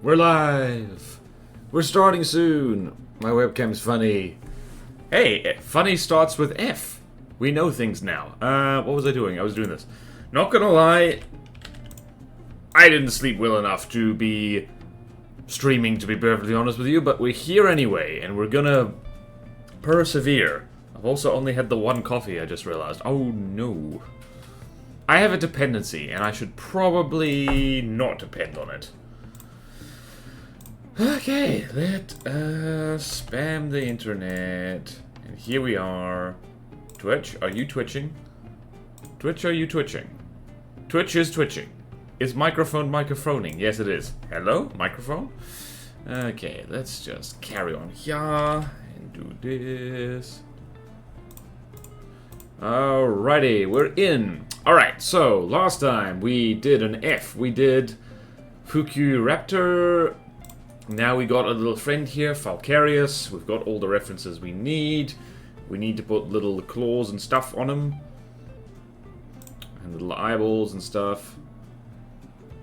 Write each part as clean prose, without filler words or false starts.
We're live! We're starting soon! My webcam's funny. Hey, funny starts with F. We know things now. What was I doing? I was doing this. Not gonna lie, I didn't sleep well enough to be streaming, to be perfectly honest with you, but we're here anyway, and we're gonna persevere. I've also only had the one coffee, I just realized. Oh no. I have a dependency, and I should probably not depend on it. Okay, let us spam the internet. And here we are. Twitch, are you twitching? Twitch, are you twitching? Twitch is twitching. Is microphone microphoning? Yes, it is. Hello, microphone? Okay, let's just carry on here and do this. Alrighty, we're in. Alright, so last time we did an F. We did Raptor. Now we got a little friend here, Falcarius. We've got all the references we need. We need to put little claws and stuff on him. And little eyeballs and stuff.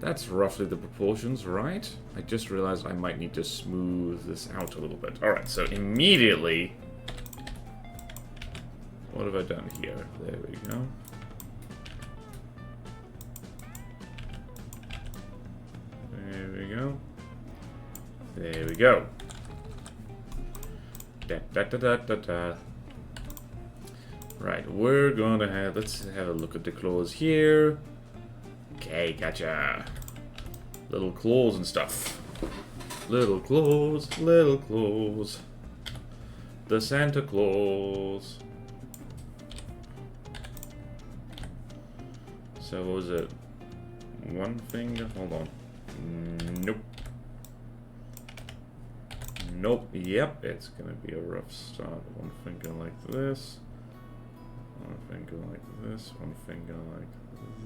That's roughly the proportions, right? I just realized I might need to smooth this out a little bit. Alright, so immediately... What have I done here? There we go. There we go. There we go. Da, da, da, da, da, da. Right, we're gonna have... Let's have a look at the claws here. Okay, gotcha. Little claws and stuff. Little claws, little claws. The Santa Claus. So what was it? One finger? Hold on. Nope. Nope. Yep. It's gonna be a rough start. One finger like this. One finger like this. One finger like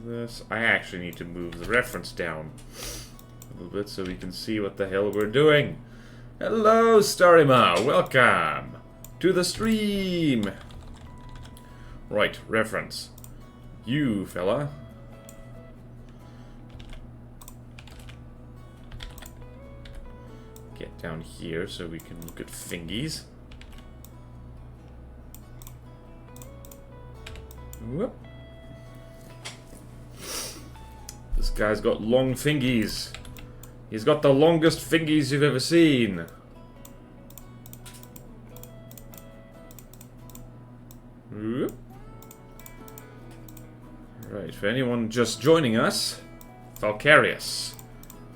this. I actually need to move the reference down a little bit so we can see what the hell we're doing. Hello, Starima. Welcome to the stream. Right. Reference. You, fella. Get down here so we can look at fingies. Whoop. This guy's got long fingies. He's got the longest fingies you've ever seen. Whoop. Right, for anyone just joining us, Falcarius,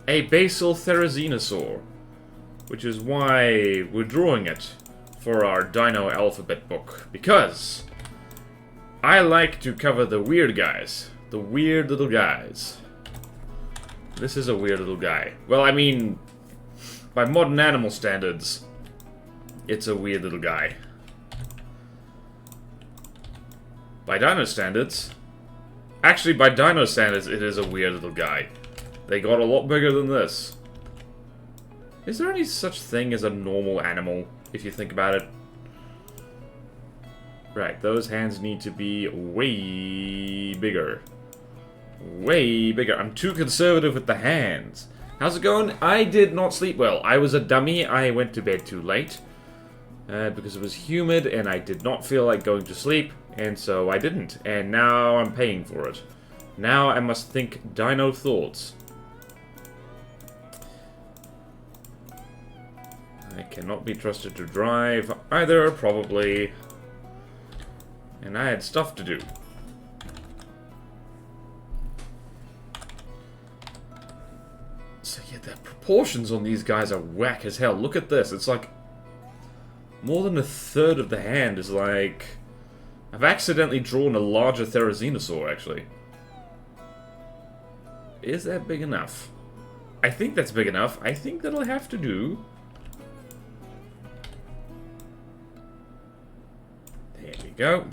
a basal therizinosaur. Which is why we're drawing it for our Dino alphabet book. Because I like to cover the weird guys. The weird little guys. This is a weird little guy. Well, I mean, by modern animal standards, it's a weird little guy. By dino standards, actually by dino standards, it is a weird little guy. They got a lot bigger than this. Is there any such thing as a normal animal, if you think about it? Right, those hands need to be way bigger. Way bigger. I'm too conservative with the hands. How's it going? I did not sleep well. I was a dummy. I went to bed too late. Because it was humid and I did not feel like going to sleep. And so I didn't. And now I'm paying for it. Now I must think dino thoughts. I cannot be trusted to drive either, probably. And I had stuff to do. So yeah, the proportions on these guys are whack as hell. Look at this. It's like more than a third of the hand is like... I've accidentally drawn a larger therizinosaur, actually. Is that big enough? I think that's big enough. I think that'll have to do. There we go.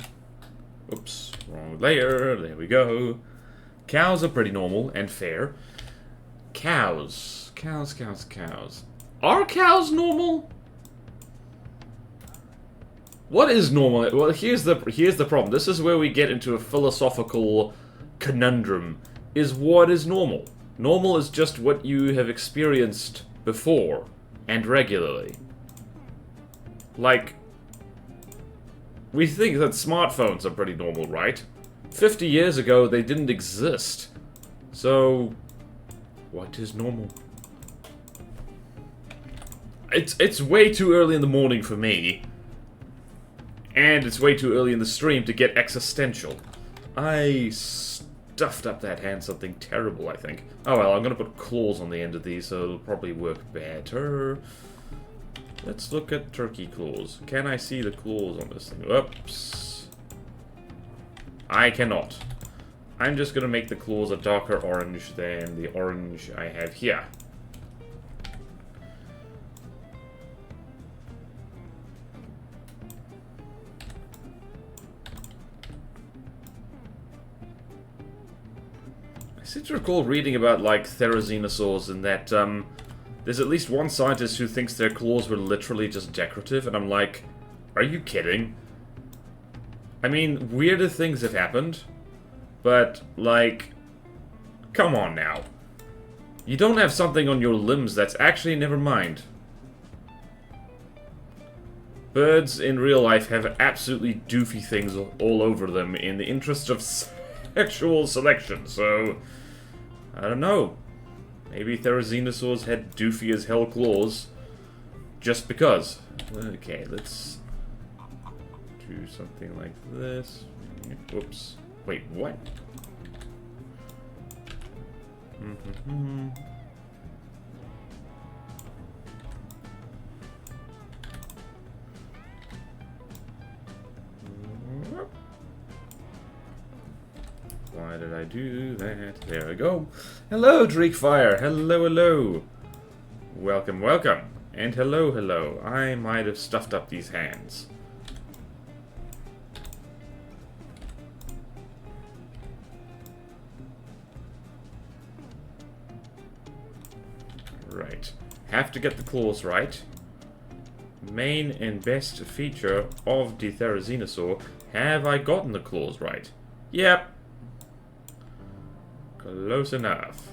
Oops, wrong layer. There we go. Cows are pretty normal and fair. Cows. Cows. Are cows normal? What is normal? Well, here's the problem. This is where we get into a philosophical conundrum. Is what is normal? Normal is just what you have experienced before and regularly. Like, we think that smartphones are pretty normal, right? 50 years ago, they didn't exist. So, what is normal? It's way too early in the morning for me. And it's way too early in the stream to get existential. I stuffed up that hand something terrible, I think. Oh well, I'm gonna put claws on the end of these, so it'll probably work better. Let's look at turkey claws. Can I see the claws on this thing? Oops. I cannot. I'm just gonna make the claws a darker orange than the orange I have here. I seem to recall reading about, like, therizinosaurs and that, there's at least one scientist who thinks their claws were literally just decorative, and I'm like, are you kidding? I mean, weirder things have happened, but, like, come on now. You don't have something on your limbs that's actually, never mind. Birds in real life have absolutely doofy things all over them in the interest of sexual selection, so I don't know. Maybe therizinosaurs had doofy as hell claws just because. Okay, let's do something like this. Whoops. Wait, what? Why did I do that? There we go. Hello, Dreekfire. Hello, hello. Welcome, welcome. And hello, hello. I might have stuffed up these hands. Right. Have to get the claws right. Main and best feature of the therizinosaur. Have I gotten the claws right? Yep. Close enough.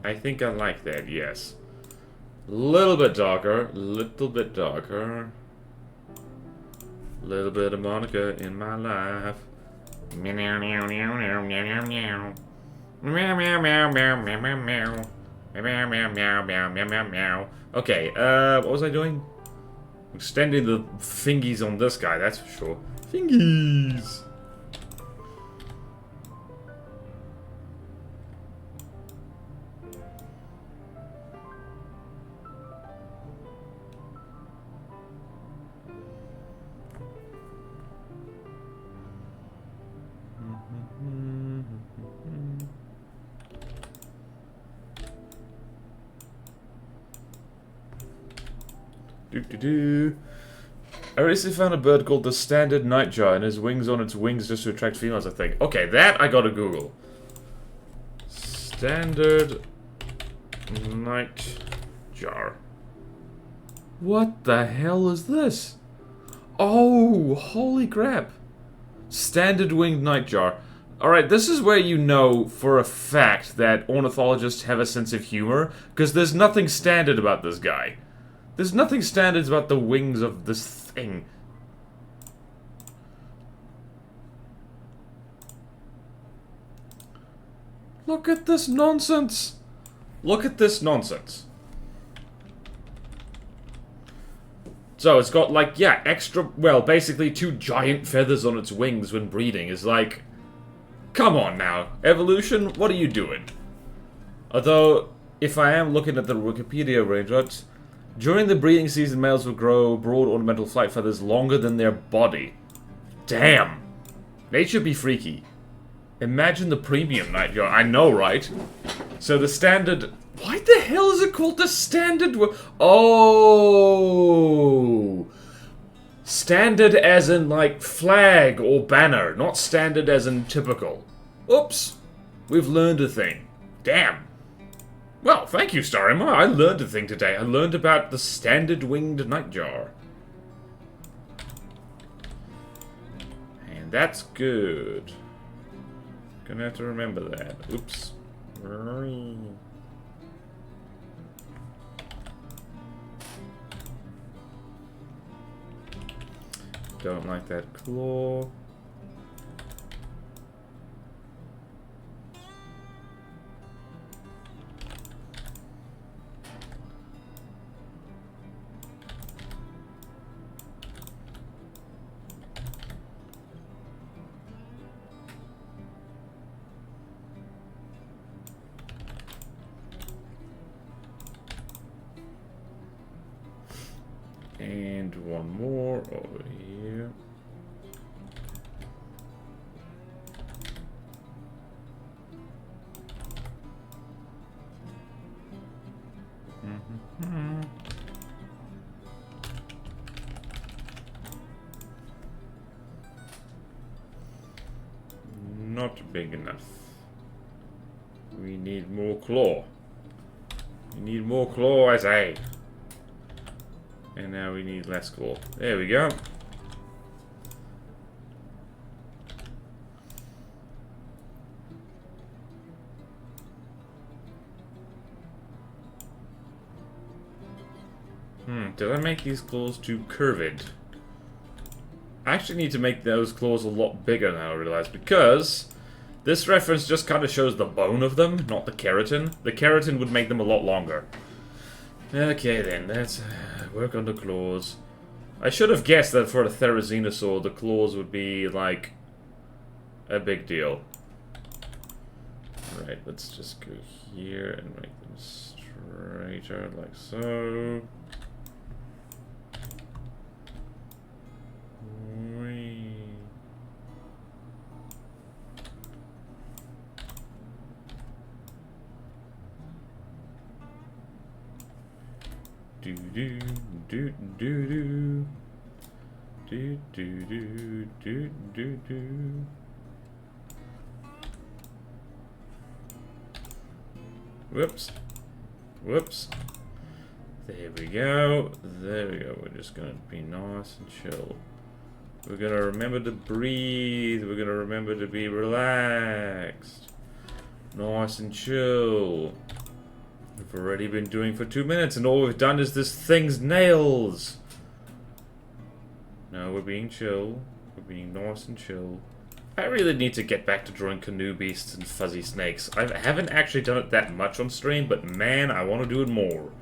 I think I like that, yes. Little bit darker, little bit darker. Little bit of Monica in my life. Meow meow meow meow meow meow meow. Meow meow meow meow meow meow meow. Meow meow meow meow meow meow meow. Okay, what was I doing? Extending the fingies on this guy, that's for sure. Fingies! I recently found a bird called the standard nightjar and has wings on its wings just to attract females, I think. Okay, that I gotta Google. Standard nightjar. What the hell is this? Oh, holy crap. Standard winged nightjar. Alright, this is where you know for a fact that ornithologists have a sense of humor, because there's nothing standard about this guy. There's nothing standard about the wings of this thing. Look at this nonsense. Look at this nonsense. So it's got like, yeah, extra, well, basically 2 giant feathers on its wings when breeding. Is like, come on now. Evolution, what are you doing? Although, if I am looking at the Wikipedia range, right? During the breeding season, males will grow broad ornamental flight feathers longer than their body. Damn. Nature be freaky. Imagine the premium nightjar. I know, right? So the standard... Why the hell is it called the standard... Oh! Standard as in, like, flag or banner, not standard as in typical. Oops. We've learned a thing. Damn. Well, thank you, Starima. I learned a thing today. I learned about the standard winged nightjar. And that's good. Gonna have to remember that. Oops. Don't like that claw. And one more over here. Not big enough. We need more claw. We need more claw, I say. And now we need less claw. There we go. Did I make these claws too curved? I actually need to make those claws a lot bigger now, I realize, because this reference just kind of shows the bone of them, not the keratin. The keratin would make them a lot longer. Okay then, let's work on the claws. I should have guessed that for the Therizinosaur, the claws would be, like, a big deal. Alright, let's just go here and make them straighter, like so. Do do do do do do do do do do. Whoops. Whoops. There we go. There we go. We're just gonna be nice and chill. We're gonna remember to breathe. We're gonna remember to be relaxed. Nice and chill. We've already been doing for 2 minutes, and all we've done is this thing's nails. No, we're being chill. We're being nice and chill. I really need to get back to drawing canoe beasts and fuzzy snakes. I haven't actually done it that much on stream, but man, I want to do it more.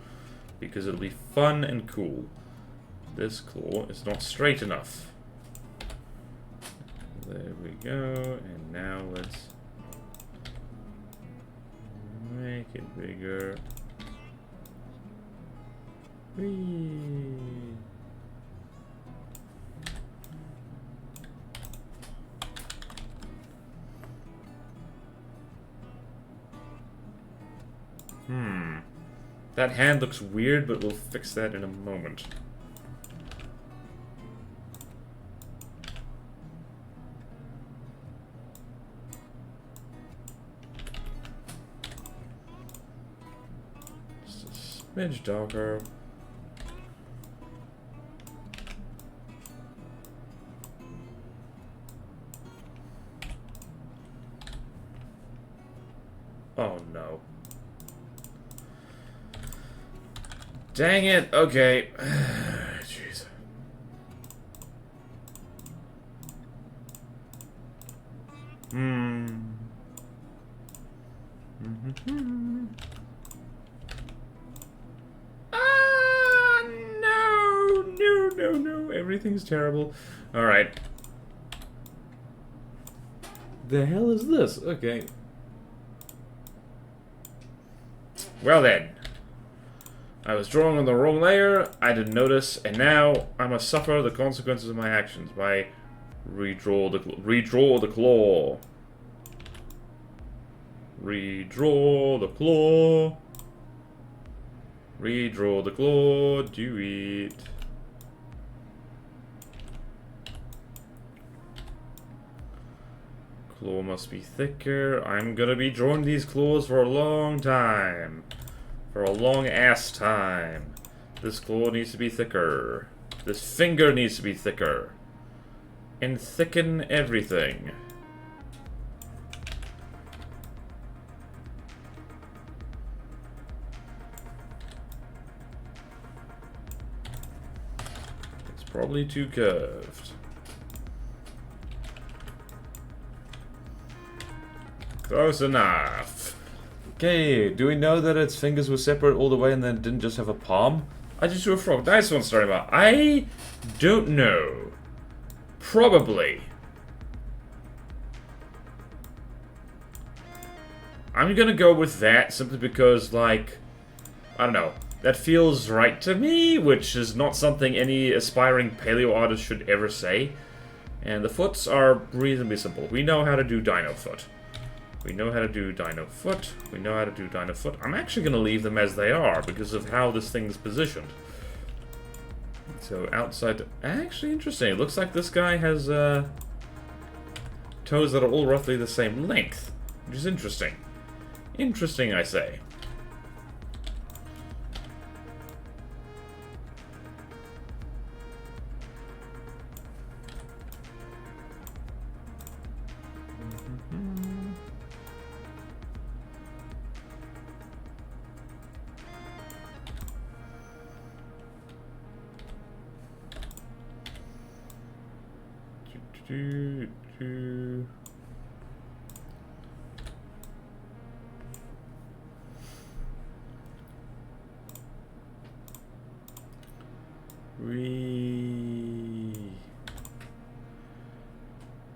Because it'll be fun and cool. This claw is not straight enough. There we go, and now let's make it bigger. Whee! That hand looks weird, but we'll fix that in a moment. Just a smidge darker. Oh no. Dang it, okay. Jeez. Ah, no. Everything's terrible. Alright. The hell is this? Okay. Well then. I was drawing on the wrong layer, I didn't notice, and now I must suffer the consequences of my actions by redraw the claw. Redraw the claw. Redraw the claw. Redraw the claw. Do it. Claw must be thicker. I'm gonna be drawing these claws for a long time. For a long ass time. This claw needs to be thicker. This finger needs to be thicker. And thicken everything. It's probably too curved. Close enough. Okay, do we know that its fingers were separate all the way and then didn't just have a palm? I just drew a frog. Nice one, story about. I don't know. Probably. I'm gonna go with that simply because, like, I don't know. That feels right to me, which is not something any aspiring paleo artist should ever say. And the foots are reasonably simple. We know how to do dino foot. We know how to do dino foot. We know how to do dino foot. I'm actually going to leave them as they are because of how this thing's positioned. So outside... Actually, interesting. It looks like this guy has toes that are all roughly the same length, which is interesting. Interesting, I say.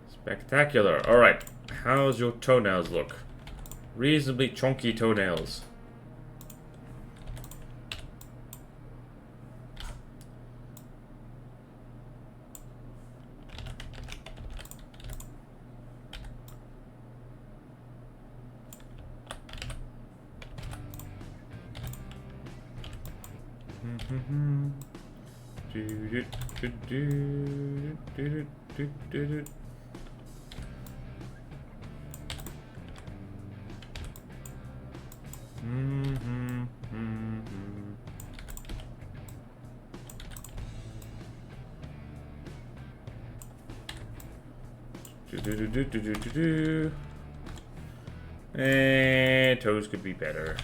Spectacular. Alright. How's your toenails look? Reasonably chunky toenails. And toes could be better.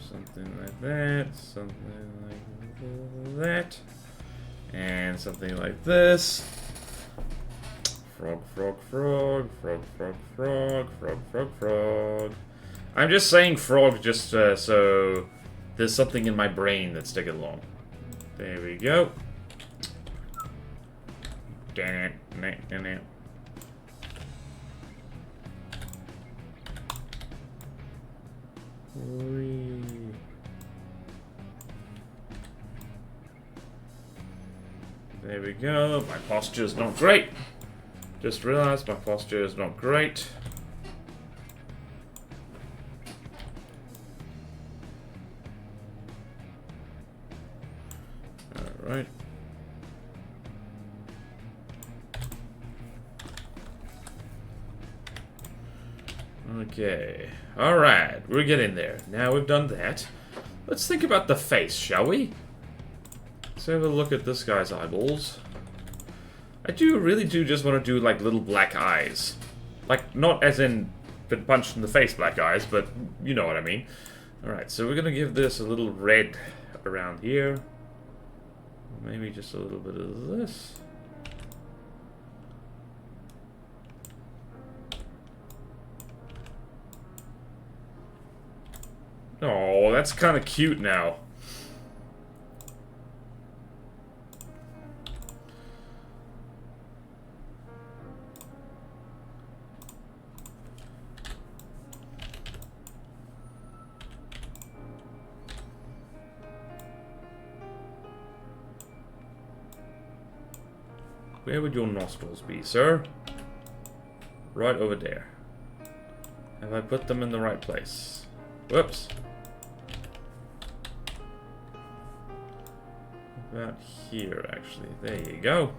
Something like that, something like that, and something like this. Frog, frog, frog, frog, frog, frog, frog, frog, frog. I'm just saying frog just so there's something in my brain that's sticking along. There we go. Damn it. There we go. My posture is not great. Just realized my posture is not great. Alright. Okay. Alright, we're getting there. Now we've done that. Let's think about the face, shall we? Let's have a look at this guy's eyeballs. I really do just want to do, like, little black eyes. Like, not as in been punched in the face black eyes, but you know what I mean. Alright, so we're gonna give this a little red around here. Maybe just a little bit of this. Oh, that's kind of cute now. Where would your nostrils be, sir? Right over there. Have I put them in the right place? Whoops. about here, actually. There you go.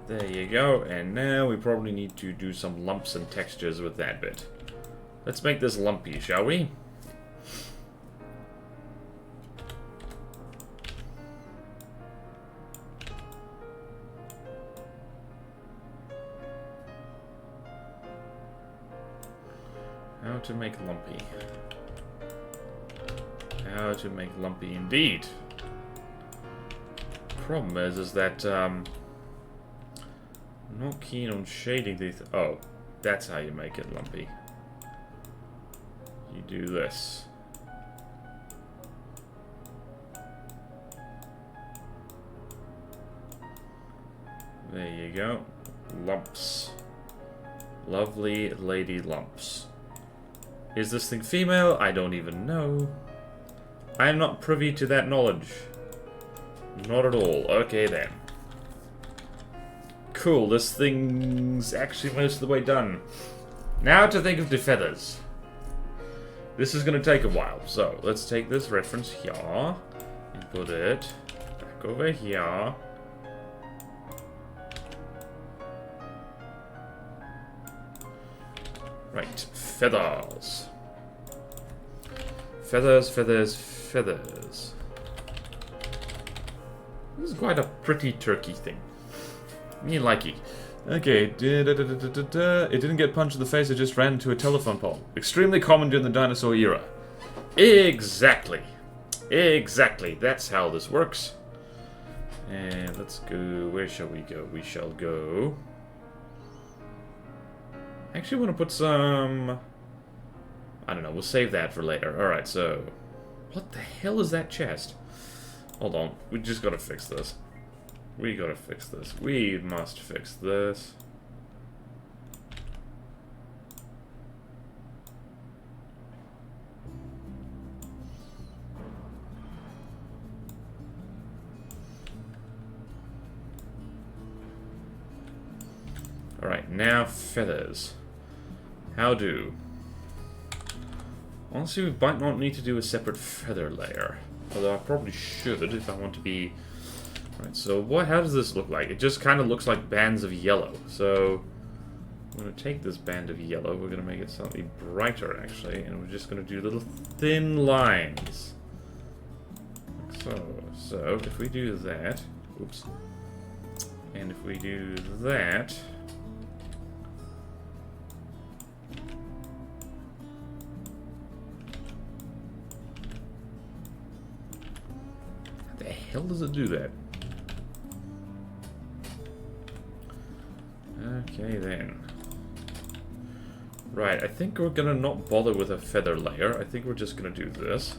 There you go. And now we probably need to do some lumps and textures with that bit. Let's make this lumpy, shall we? How to make lumpy. How to make lumpy indeed. Problem is that I'm not keen on shading these. Oh, that's how you make it lumpy. You do this. There you go. Lumps. Lovely lady lumps. Is this thing female? I don't even know. I am not privy to that knowledge. Not at all. Okay then. Cool, this thing's actually most of the way done. Now to think of the feathers. This is going to take a while. So, let's take this reference here and put it back over here. Right, feathers. Feathers, feathers, feathers. This is quite a pretty turkey thing. Me like it. Okay, it didn't get punched in the face, it just ran into a telephone pole. Extremely common during the dinosaur era. Exactly. Exactly, that's how this works. And let's go, where shall we go? We shall go... I actually want to put some... I don't know, we'll save that for later. Alright, so... What the hell is that chest? Hold on, we just gotta fix this. We gotta fix this. We must fix this. Alright, now feathers. How do? Honestly, we might not need to do a separate feather layer. Although I probably should if I want to be... Right, so how does this look like? It just kind of looks like bands of yellow. So I'm going to take this band of yellow, we're going to make it slightly brighter actually, and we're just going to do little thin lines. Like so if we do that, oops, and if we do that, how the hell does it do that? Okay then. Right, I think we're gonna not bother with a feather layer. I think we're just gonna do this.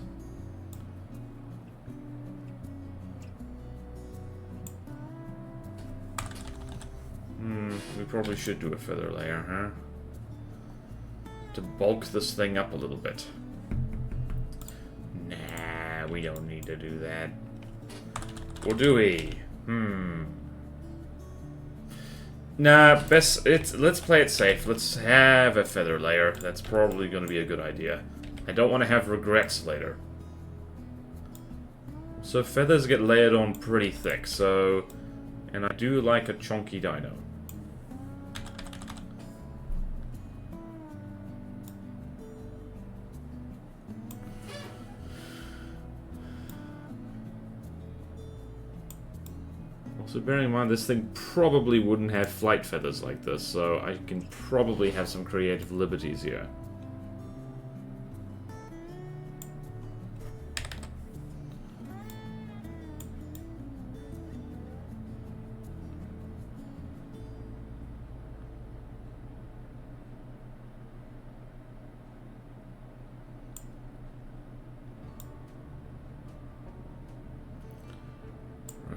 We probably should do a feather layer, huh? To bulk this thing up a little bit. Nah, we don't need to do that. Or do we? Nah, let's play it safe. Let's have a feather layer. That's probably going to be a good idea. I don't want to have regrets later. So feathers get layered on pretty thick, so... And I do like a chunky dino. So bearing in mind, this thing probably wouldn't have flight feathers like this, so I can probably have some creative liberties here.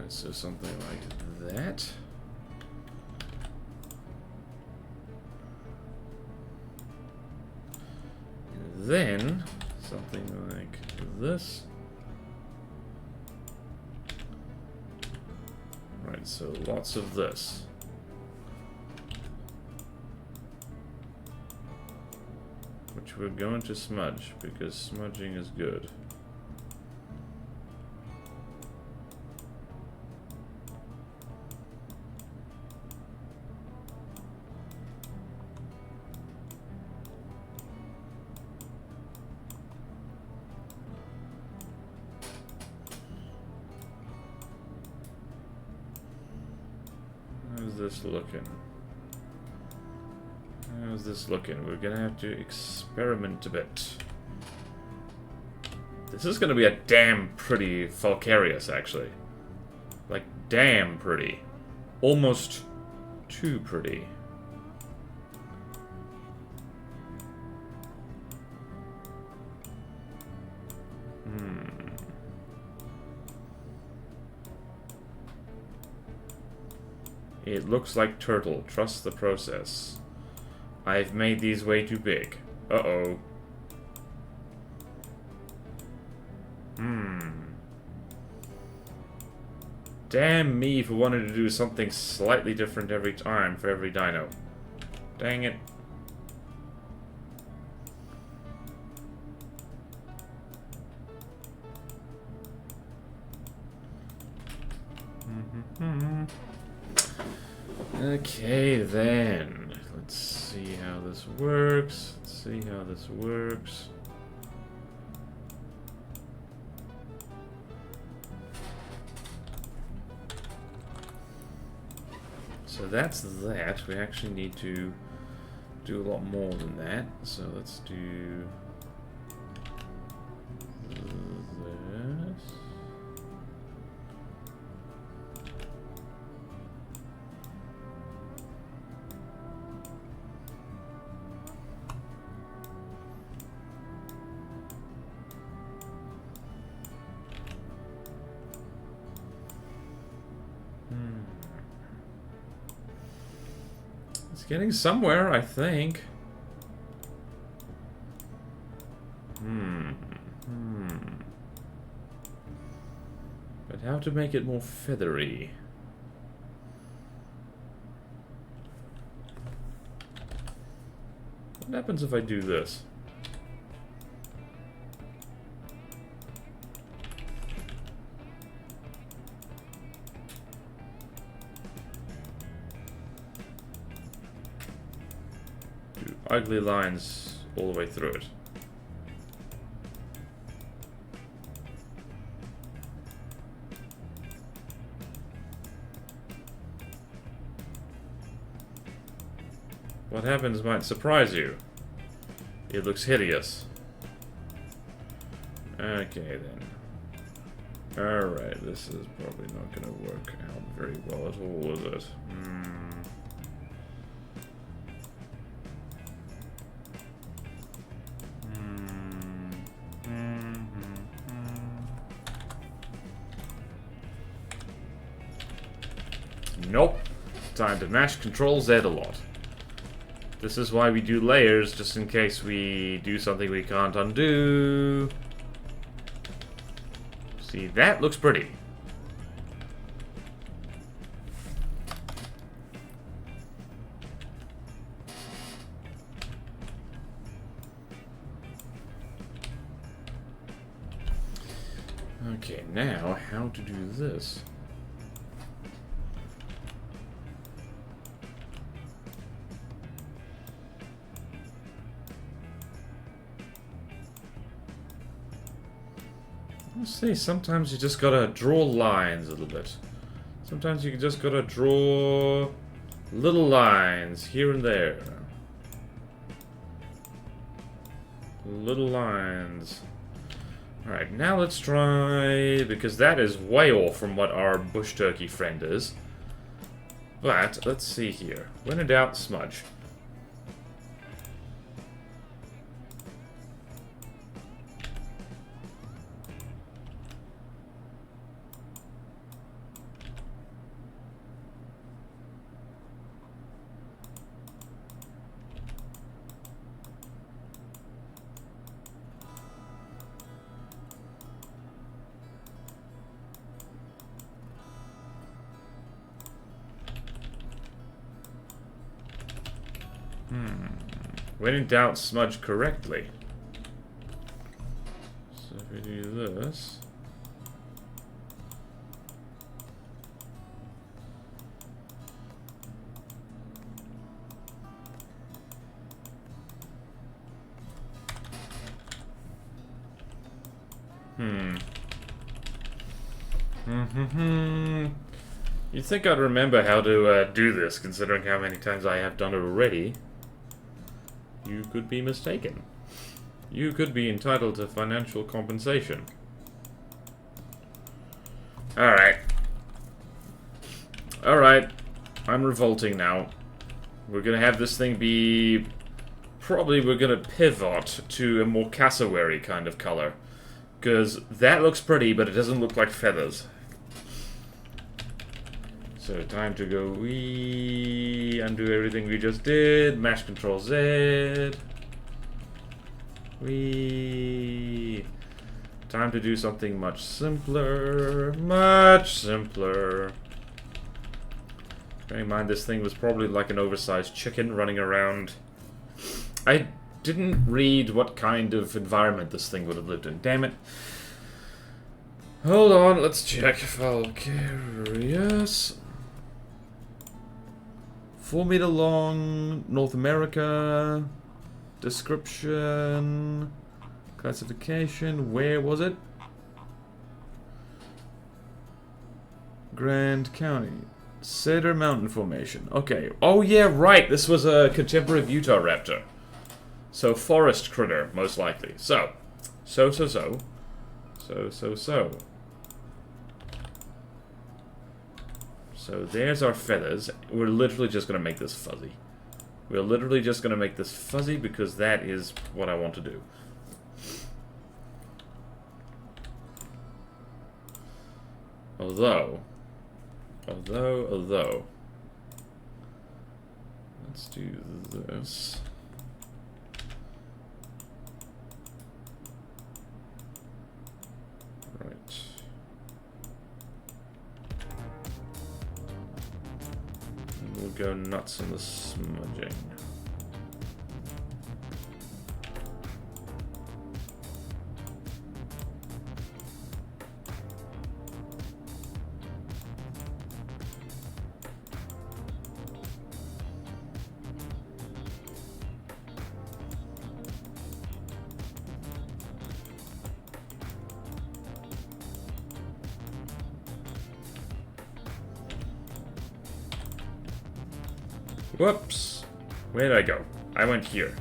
So something like that. And then something like this. Right, so lots of this. Which we're going to smudge because smudging is good. How's this looking? How's this looking? We're gonna have to experiment a bit. This is gonna be a damn pretty Falcarius, actually. Like, damn pretty. Almost too pretty. It looks like turtle. Trust the process. I've made these way too big. Uh-oh. Damn me for wanting to do something slightly different every time for every dino. Dang it. Okay, then. Let's see how this works. Let's see how this works. So that's that. We actually need to do a lot more than that. So let's do this. It's getting somewhere, I think. But how to make it more feathery? What happens if I do this? Ugly lines all the way through it. What happens might surprise you. It looks hideous. Okay then. Alright, this is probably not gonna work out very well at all, is it? Nope. Time to mash Control Z a lot. This is why we do layers, just in case we do something we can't undo. See, that looks pretty. Okay, now how to do this? See, sometimes you just gotta draw lines a little bit. Sometimes you just gotta draw little lines here and there. Little lines. Alright, now let's try, because that is way off from what our bush turkey friend is. But, let's see here. When in doubt, smudge. When in doubt, smudge correctly. So if we do this... You'd think I'd remember how to do this, considering how many times I have done it already. You could be mistaken. You could be entitled to financial compensation. Alright. Alright. I'm revolting now. We're gonna have this thing be... Probably we're gonna pivot to a more cassowary kind of color. Because that looks pretty, but it doesn't look like feathers. So time to go undo everything we just did. Mash Control Z. Time to do something much simpler. Much simpler. Bearing in mind this thing was probably like an oversized chicken running around. I didn't read what kind of environment this thing would have lived in. Damn it. Hold on, let's check. Falcarius. 4 meter long, North America. Description. Classification. Where was it? Grand County. Cedar Mountain Formation. Okay. Oh yeah, right. This was a contemporary of Utah raptor. So forest critter, most likely. So there's our feathers. We're literally just gonna make this fuzzy. We're literally just gonna make this fuzzy because that is what I want to do. Although, let's do this. Right. And we'll go nuts on the smudging. Whoops. Where did I go? I went here.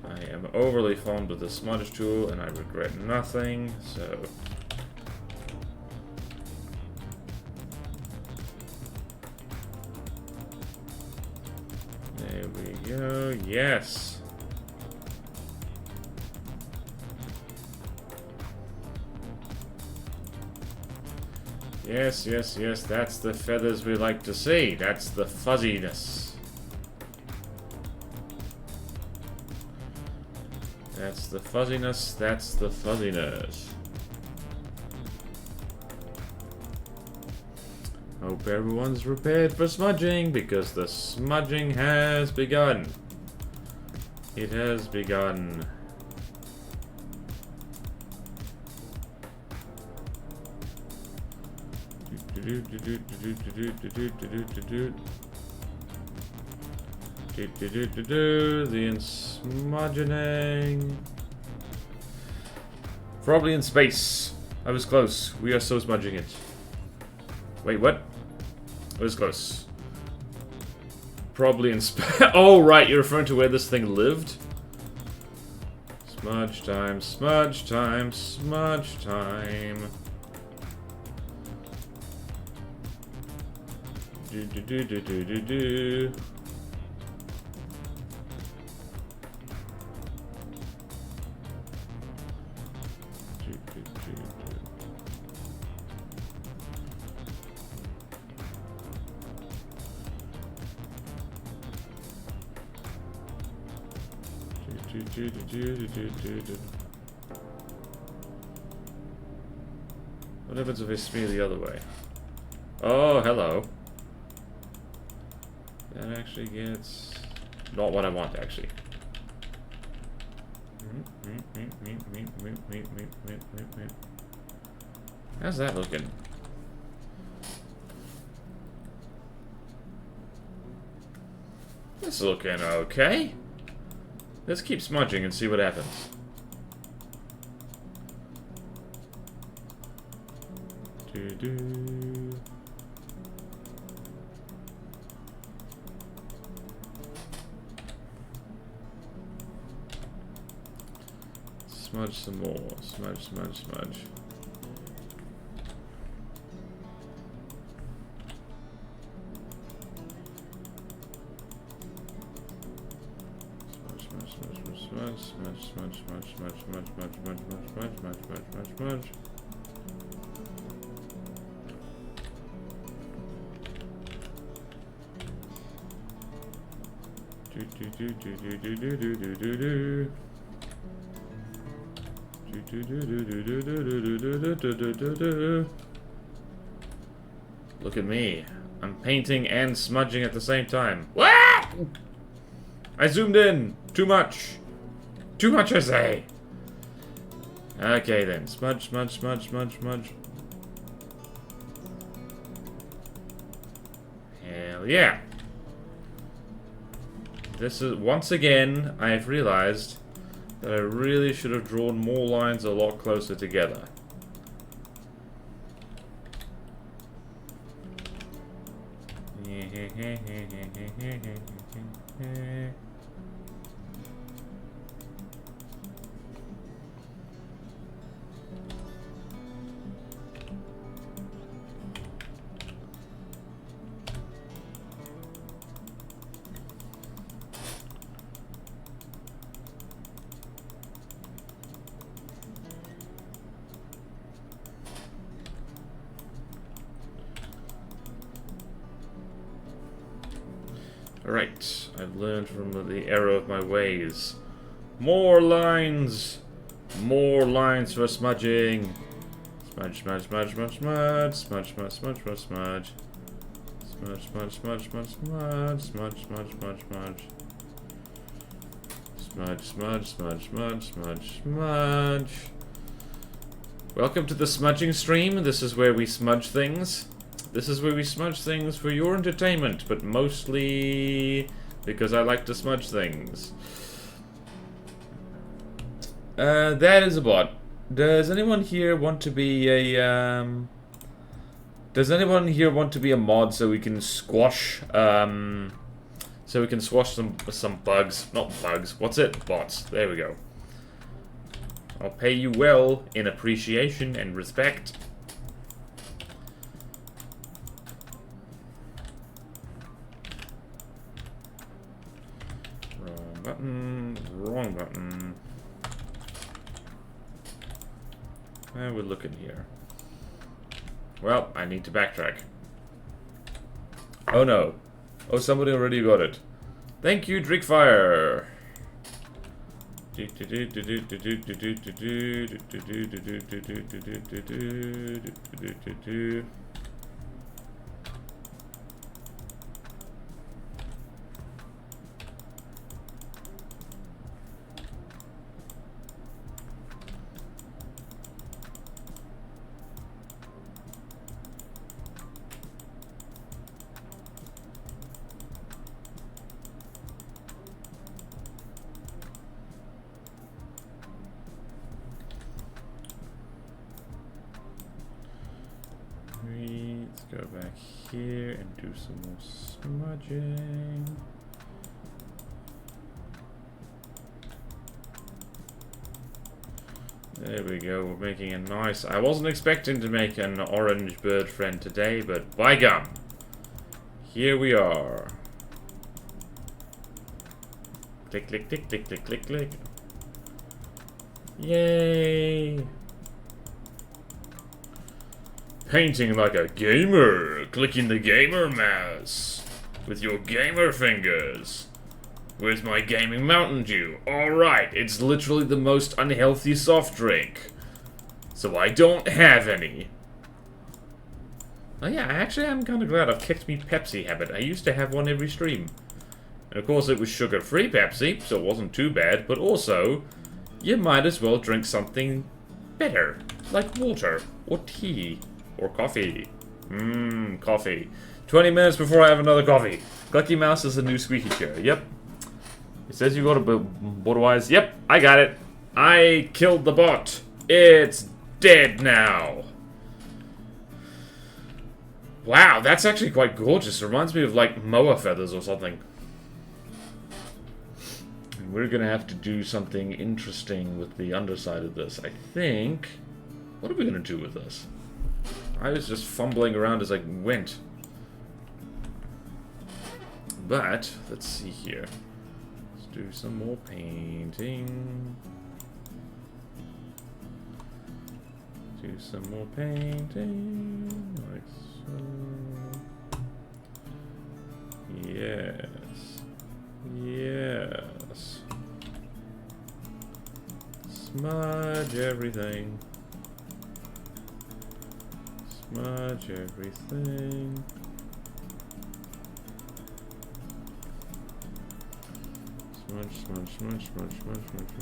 I am overly fond of the smudge tool and I regret nothing, so... There we go, yes! Yes, yes, yes, that's the feathers we like to see. That's the fuzziness. That's the fuzziness, that's the fuzziness. Hope everyone's prepared for smudging, because the smudging has begun. It has begun. The smudging. Probably in space. I was close. We are so smudging it. Wait, what? I was close. Probably in space. Oh, right. You're referring to where this thing lived? Smudge time, smudge time, smudge time. Do. What happens if I smear the other way? Oh, hello. That actually gets... not what I want, actually. How's that looking? This is looking okay. Let's keep smudging and see what happens. Smudge some more. Smudge, smudge, smudge. Smudge. Look at me. I'm painting and smudging at the same time. What? I zoomed in. Too much. Too much, I say. Okay then. Smudge, smudge, smudge, smudge, smudge. Hell yeah. This is, once again, I have realized that I really should have drawn more lines a lot closer together. Alright, I've learned from the error of my ways. More lines! More lines for smudging! Smudge, smudge, smudge, smudge, smudge, smudge, smudge, smudge, smudge, smudge. Smudge, smudge, smudge, smudge, smudge, smudge, smudge, smudge, smudge. Smudge, smudge, smudge, smudge, smudge, smudge. Welcome to the smudging stream. This is where we smudge things. This is where we smudge things for your entertainment, but mostly because I like to smudge things. That is a bot. Does anyone here want to be a Does anyone here want to be a mod so we can squash some bugs, not bugs. What's it? Bots. There we go. I'll pay you well in appreciation and respect. Wrong button. And we're looking here. Well, I need to backtrack. Oh no. Oh, somebody already got it. Thank you, Drinkfire. Let's go back here and do some more smudging. There we go, we're making a nice... I wasn't expecting to make an orange bird friend today, but by gum. Here we are. Click, click, click, click, click, click, click. Yay! Painting like a gamer, clicking the gamer mouse with your gamer fingers. Where's my gaming Mountain Dew? Alright, it's literally the most unhealthy soft drink. So I don't have any. Oh yeah, actually I'm kind of glad I've kicked me Pepsi habit. I used to have one every stream. And of course it was sugar-free Pepsi, so it wasn't too bad, but also, you might as well drink something better. Like water, or tea, or coffee. Coffee. 20 minutes before I have another coffee. Clucky Mouse is a new squeaky chair. Yep. It says you got a Budweiser. Yep, I got it. I killed the bot. It's dead now. Wow, that's actually quite gorgeous. It reminds me of, like, moa feathers or something. And we're gonna have to do something interesting with the underside of this. I think... What are we gonna do with this? I was just fumbling around as I went. But, let's see here. Let's do some more painting. Do some more painting. Like so. Yes. Yes. Smudge everything. Smudge everything. Smudge, smudge, smudge, smudge, smudge, smudge,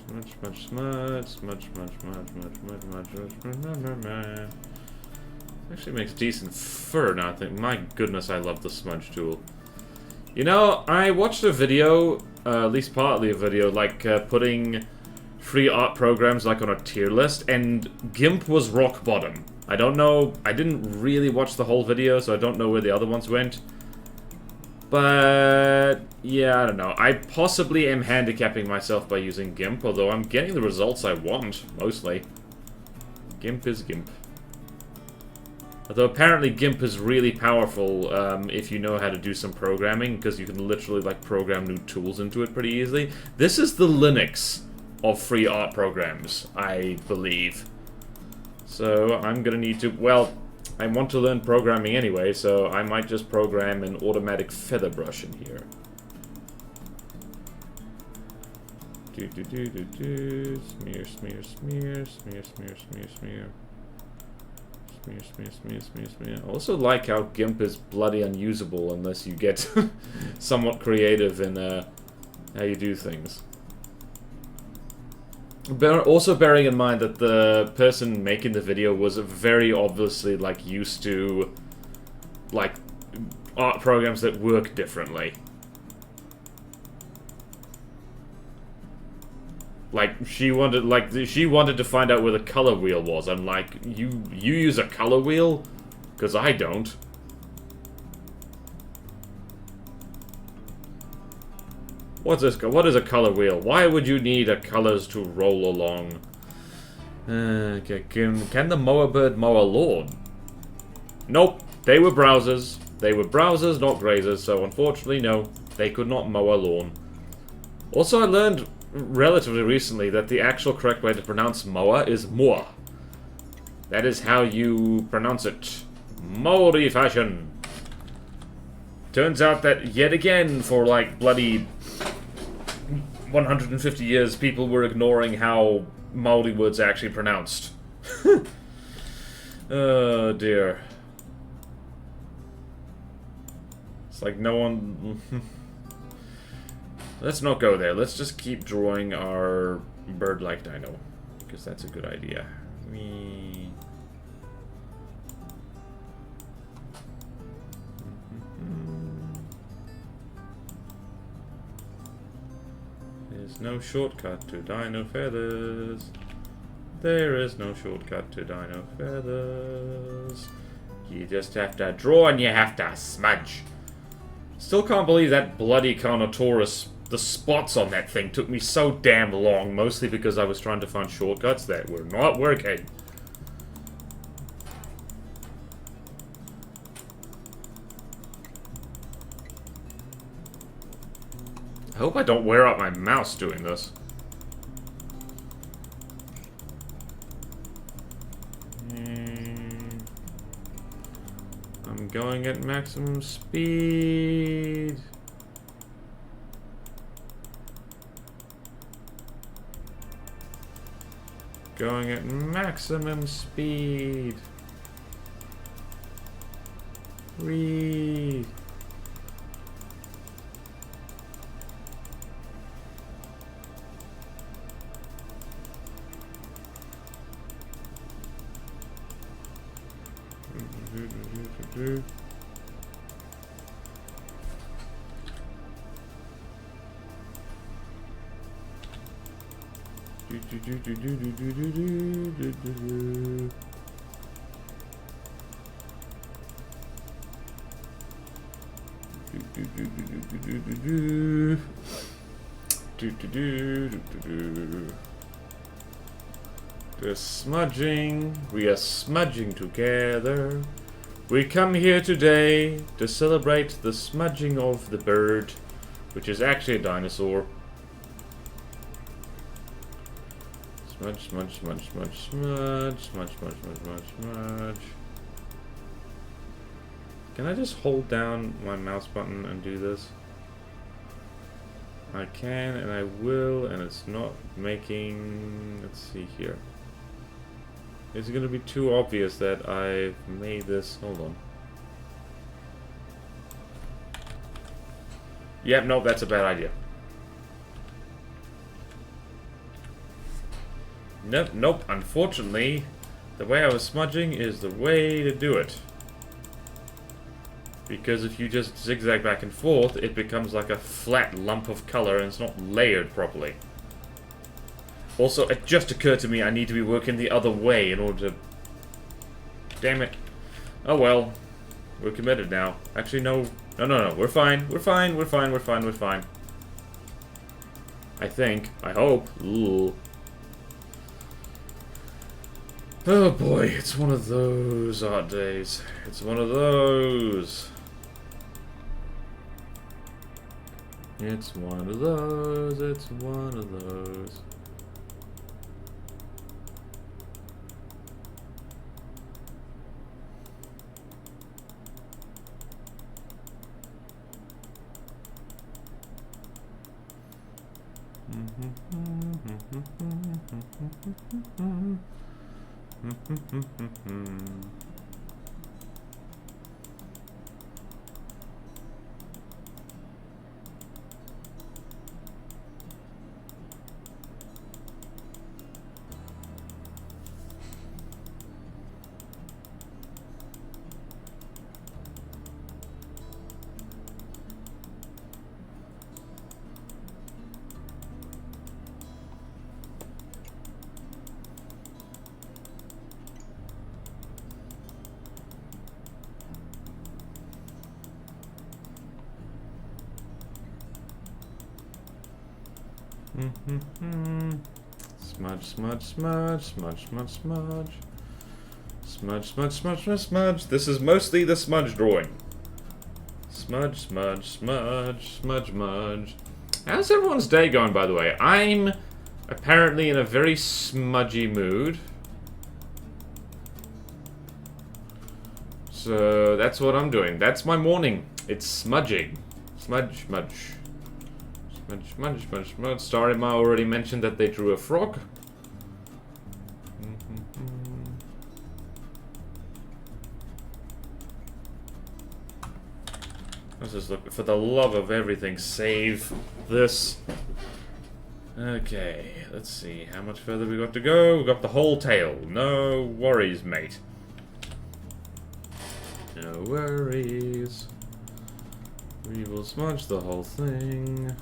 smudge, smudge, smudge, smudge, smudge, smudge, smudge, smudge. Actually makes decent fur now, I think. My goodness, I love the smudge tool. You know, I watched a video, at least partly a video, like putting free art programs like on a tier list, and GIMP was rock bottom. I don't know, I didn't really watch the whole video, so I don't know where the other ones went. But, yeah, I don't know. I possibly am handicapping myself by using GIMP, although I'm getting the results I want, mostly. GIMP is GIMP. Although apparently GIMP is really powerful if you know how to do some programming, because you can literally, like, program new tools into it pretty easily. This is the Linux of free art programs, I believe. So, I'm gonna need to, well... I want to learn programming anyway, so I might just program an automatic feather brush in here. Smear, smear, smear, smear, smear, smear, smear. Smear, smear, smear, smear, smear. I also like how GIMP is bloody unusable unless you get somewhat creative in how you do things. Also bearing in mind that the person making the video was very obviously, like, used to, like, art programs that work differently. Like, she wanted to find out where the color wheel was. I'm like, you use a color wheel? Because I don't. What's this? What is a color wheel? Why would you need a colors to roll along? Okay, can the mower bird mow a lawn? Nope, they were browsers. They were browsers, not grazers, so unfortunately, no, they could not mow a lawn. Also, I learned relatively recently that the actual correct way to pronounce mower is moa. That is how you pronounce it. Maori fashion. Turns out that, yet again, for like bloody 150 years, people were ignoring how Maori words are actually pronounced. Oh dear. It's like no one... Let's not go there. Let's just keep drawing our bird-like dino. Because that's a good idea. There's no shortcut to dino feathers. There is no shortcut to dino feathers. You just have to draw and you have to smudge. Still can't believe that bloody Carnotaurus, the spots on that thing took me so damn long, mostly because I was trying to find shortcuts that were not working. I hope I don't wear out my mouse doing this. I'm going at maximum speed. Going at maximum speed. Whee! The smudging, we are smudging together. We come here today to celebrate the smudging of the bird, which is actually a dinosaur. Smudge, smudge, smudge, smudge, smudge, smudge, smudge, smudge, smudge, smudge. Can I just hold down my mouse button and do this? I can and I will, and it's not making... Let's see here. Is it going to be too obvious that I've made this? Hold on. Yep, nope, that's a bad idea. Nope, nope, unfortunately, the way I was smudging is the way to do it. Because if you just zigzag back and forth, it becomes like a flat lump of color and it's not layered properly. Also, it just occurred to me I need to be working the other way in order to... Damn it. Oh well. We're committed now. Actually, no. No. We're fine. We're fine. We're fine. We're fine. We're fine. I think. I hope. Ooh. Oh boy, it's one of those odd days. It's one of those. It's one of those. It's one of those. Smudge, smudge, smudge, smudge, smudge, smudge. Smudge, smudge, smudge, smudge, smudge. This is mostly the smudge drawing. Smudge, smudge, smudge, smudge, smudge. How's everyone's day going, by the way? I'm apparently in a very smudgy mood. So that's what I'm doing. That's my morning. It's smudging. Smudge, smudge. Smudge, smudge, smudge, smudge. Sorry, Ma already mentioned that they drew a frog. Let's just look. For the love of everything, save this. Okay, let's see. How much further we got to go? We got the whole tail. No worries, mate. No worries. We will smudge the whole thing.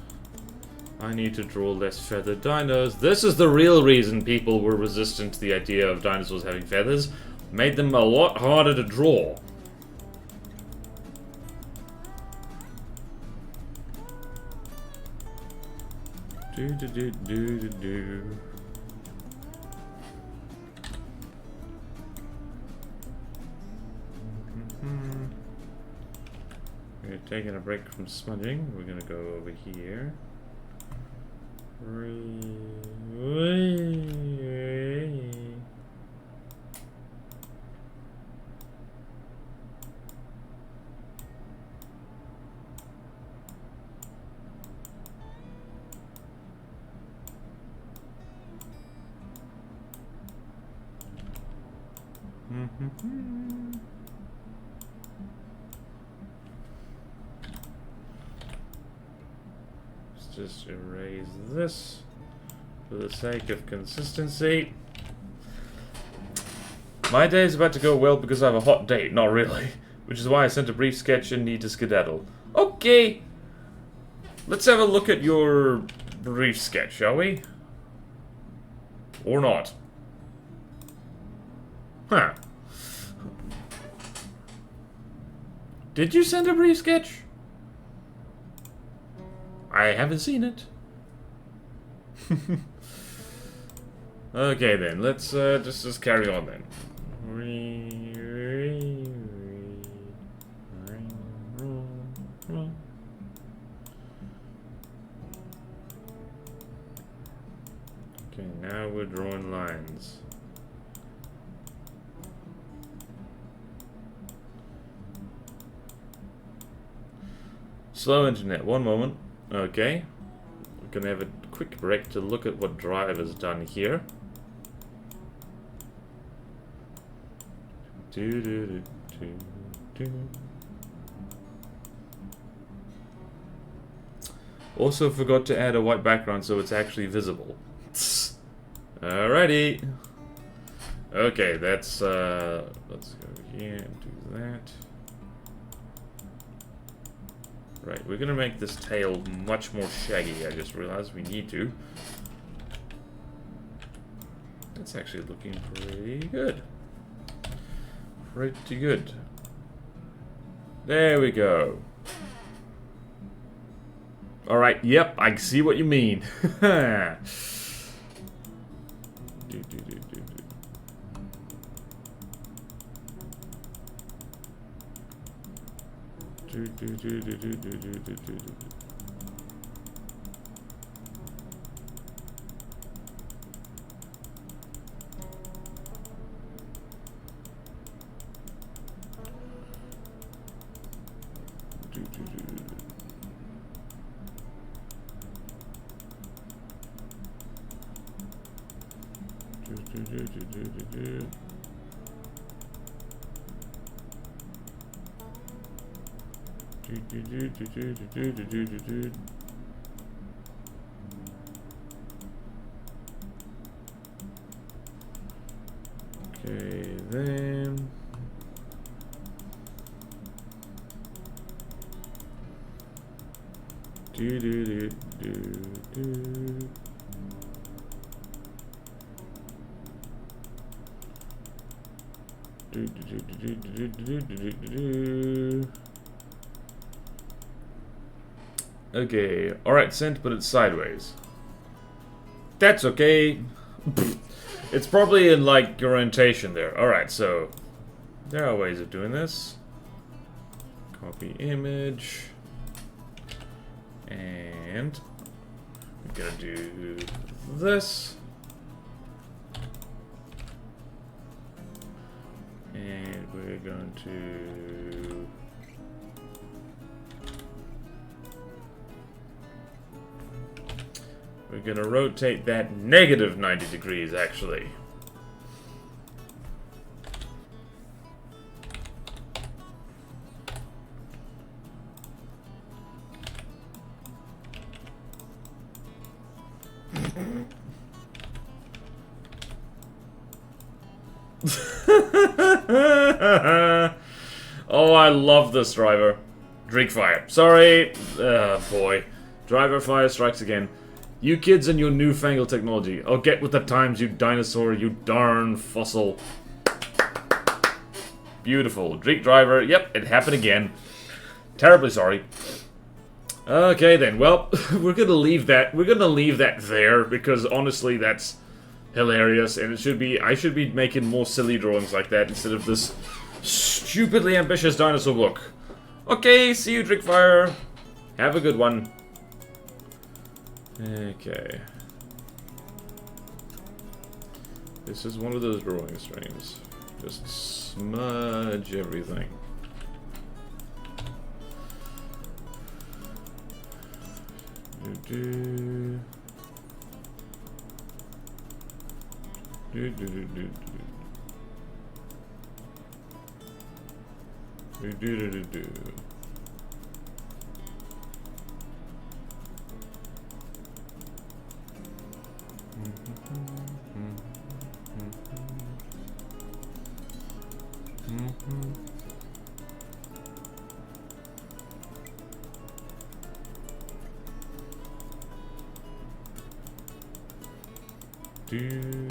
I need to draw less feathered dinos. This is the real reason people were resistant to the idea of dinosaurs having feathers. Made them a lot harder to draw. Do. We're taking a break from smudging. We're gonna go over here. just erase this for the sake of consistency. My day is about to go well because I have a hot date. Not really. Which is why I sent a brief sketch and need to skedaddle. Okay. Let's have a look at your brief sketch, shall we? Or not. Huh. Did you send a brief sketch? I haven't seen it. Okay then, let's just carry on then. Okay, now we're drawing lines. Slow internet, one moment. Okay. We're gonna have a quick break to look at what Driver's done here. Also forgot to add a white background so it's actually visible. Alrighty. Okay, that's let's go here and do that. Right, we're gonna make this tail much more shaggy. I just realized we need to. That's actually looking pretty good. Pretty good. There we go. Alright, yep, I see what you mean. Okay, then Okay, alright, sent, but it's sideways. That's okay. It's probably in, like, orientation there. Alright, so there are ways of doing this. Copy image. And we're gonna do this. And we're going to rotate that negative 90 degrees, actually. Oh, I love this driver. Drink fire. Sorry. Boy. Driver fire strikes again. You kids and your newfangled technology. Oh, get with the times, you dinosaur, you darn fossil. Beautiful. Drink driver. Yep, it happened again. Terribly sorry. Okay then. Well, we're gonna leave that. We're gonna leave that there because honestly, that's hilarious, and it should be. I should be making more silly drawings like that instead of this stupidly ambitious dinosaur look. Okay, see you, Drinkfire. Have a good one. Okay. This is one of those drawing streams. Just smudge everything. Do do do do do do do do do do. Do,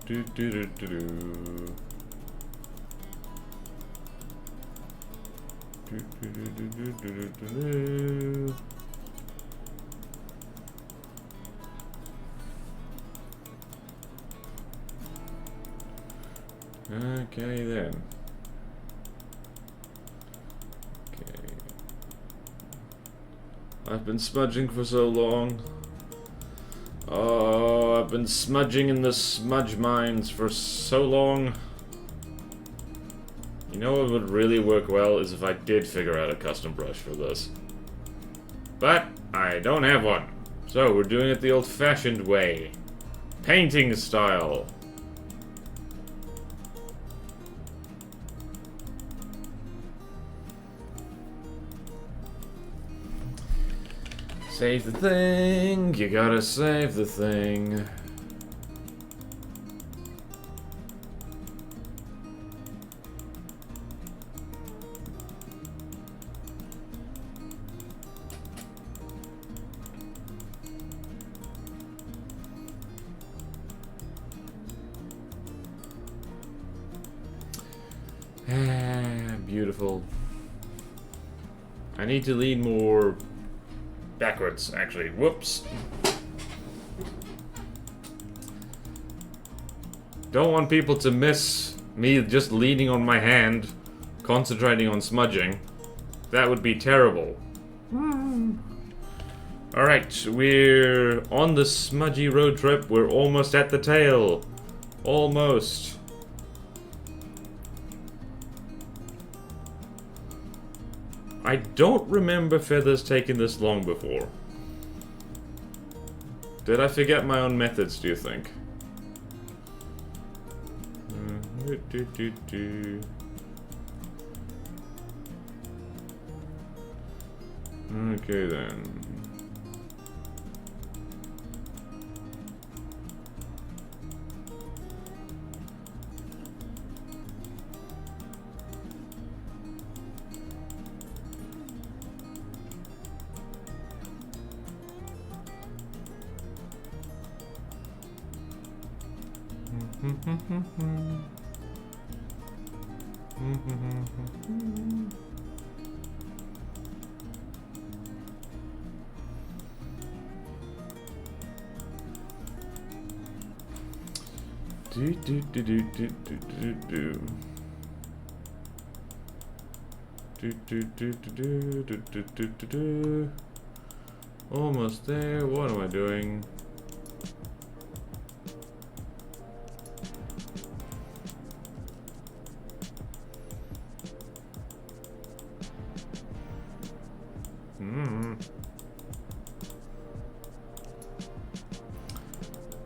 do, do, do, do, do. Do, do, do, do, do, do, do. Okay then. Okay. I've been smudging for so long. Oh, I've been smudging in the smudge mines for so long. You know what would really work well is if I did figure out a custom brush for this. But I don't have one. So we're doing it the old-fashioned way. Painting style. Save the thing, you gotta save the thing. Beautiful. I need to lean more backwards, actually. Whoops. Don't want people to miss me just leaning on my hand, concentrating on smudging. That would be terrible. Alright, we're on the smudgy road trip. We're almost at the tail. Almost. I don't remember feathers taking this long before. Did I forget my own methods, do you think? Okay then. Almost there. What am I doing?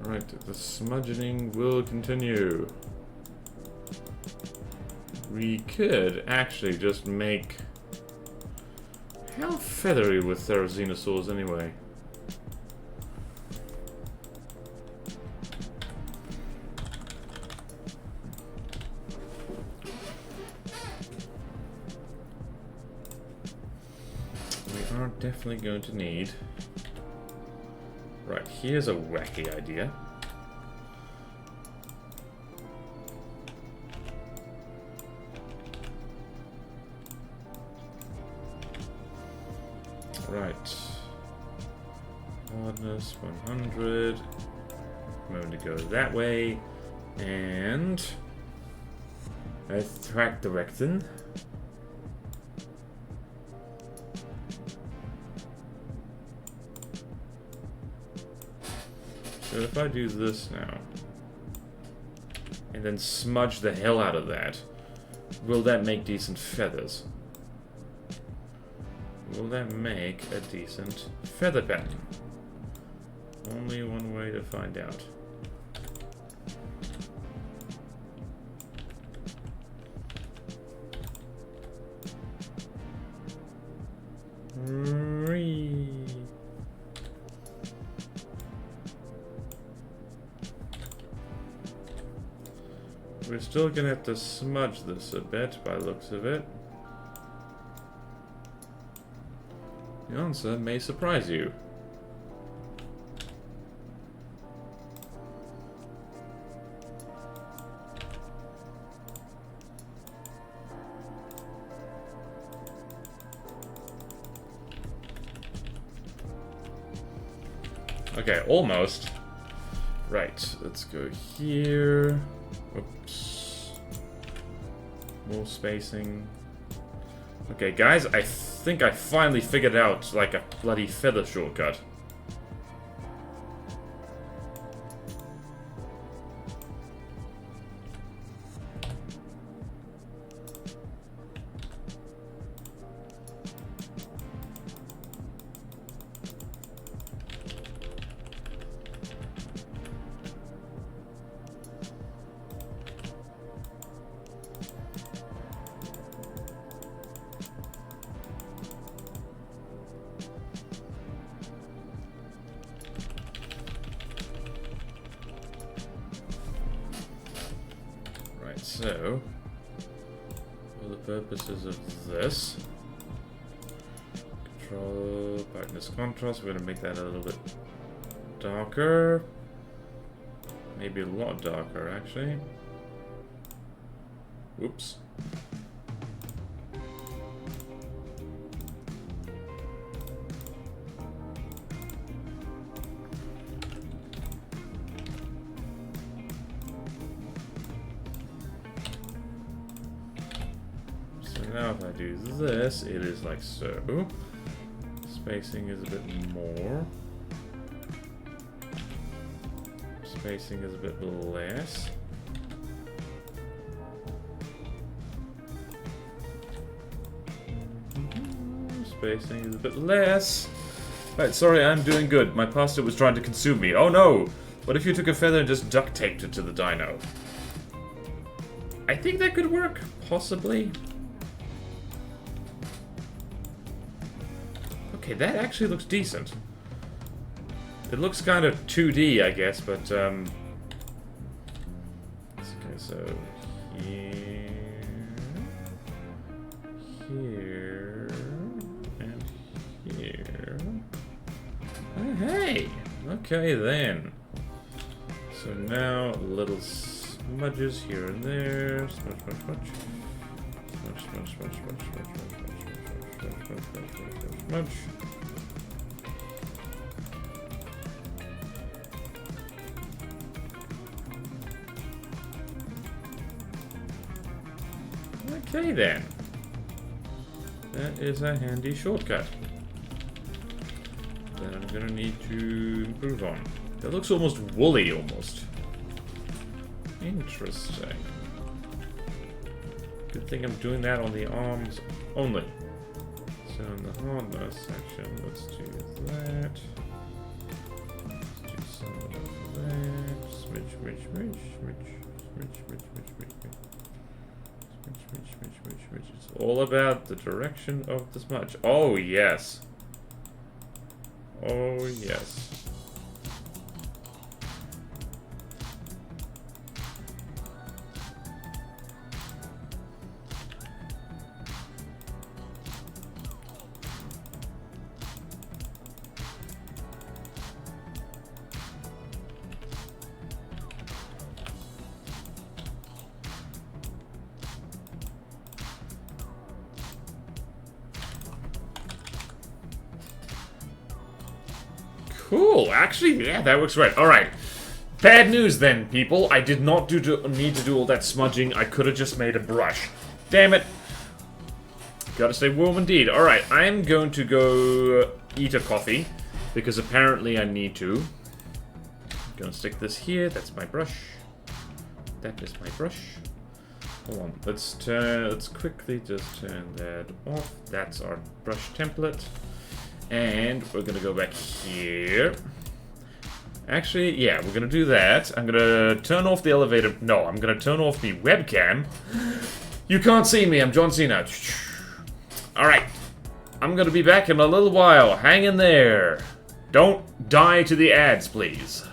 Right, the smudging will continue. We could actually just make... How feathery were dinosaurs anyway? We are definitely going to need... Right, here's a wacky idea. Right. Hardness 100. I'm going to go that way. And... let's track direction. So if I do this now, and then smudge the hell out of that, will that make decent feathers? Will that make a decent feather pattern? Only one way to find out. We're still gonna have to smudge this a bit by the looks of it. The answer may surprise you. Okay, almost. Right, let's go here. Oops. More spacing. Okay, guys, I think I finally figured out, like, a bloody feather shortcut. So, for the purposes of this, control brightness contrast, we're going to make that a little bit darker. Maybe a lot darker, actually. Whoops. Now if I do this, it is like so. Spacing is a bit more. Spacing is a bit less. Spacing is a bit less. Right, sorry, I'm doing good. My pasta was trying to consume me. Oh no! What if you took a feather and just duct taped it to the dino? I think that could work, possibly. Okay, that actually looks decent. It looks kind of 2D, I guess, but, okay, so here, here, and here. Oh, hey! Okay, then. So now, little smudges here and there. Smudge, smudge, smudge. Smudge, smudge, smudge, smudge, smudge, smudge, smudge, smudge, smudge, smudge. Okay then. That is a handy shortcut that I'm gonna need to improve on. That looks almost woolly, almost. Interesting. Good thing I'm doing that on the arms only. So in the harness section, let's do that. Let's do some of that. Smidge, smidge, smidge, smidge, smidge, smidge, smidge, smidge. It's all about the direction of the smudge. Oh, yes. Oh, yes. Cool, actually, yeah, that works right. Alright. Bad news then, people. I did not need to do all that smudging. I could have just made a brush. Damn it. Gotta stay warm indeed. Alright, I'm going to go eat a coffee, because apparently I need to. I'm gonna stick this here. That's my brush. That is my brush. Hold on. Let's quickly just turn that off. That's our brush template. And we're gonna go back here. Actually, yeah, we're gonna do that. I'm gonna turn off the elevator. No, I'm gonna turn off the webcam. You can't see me, I'm John Cena. Alright. I'm gonna be back in a little while. Hang in there. Don't die to the ads, please.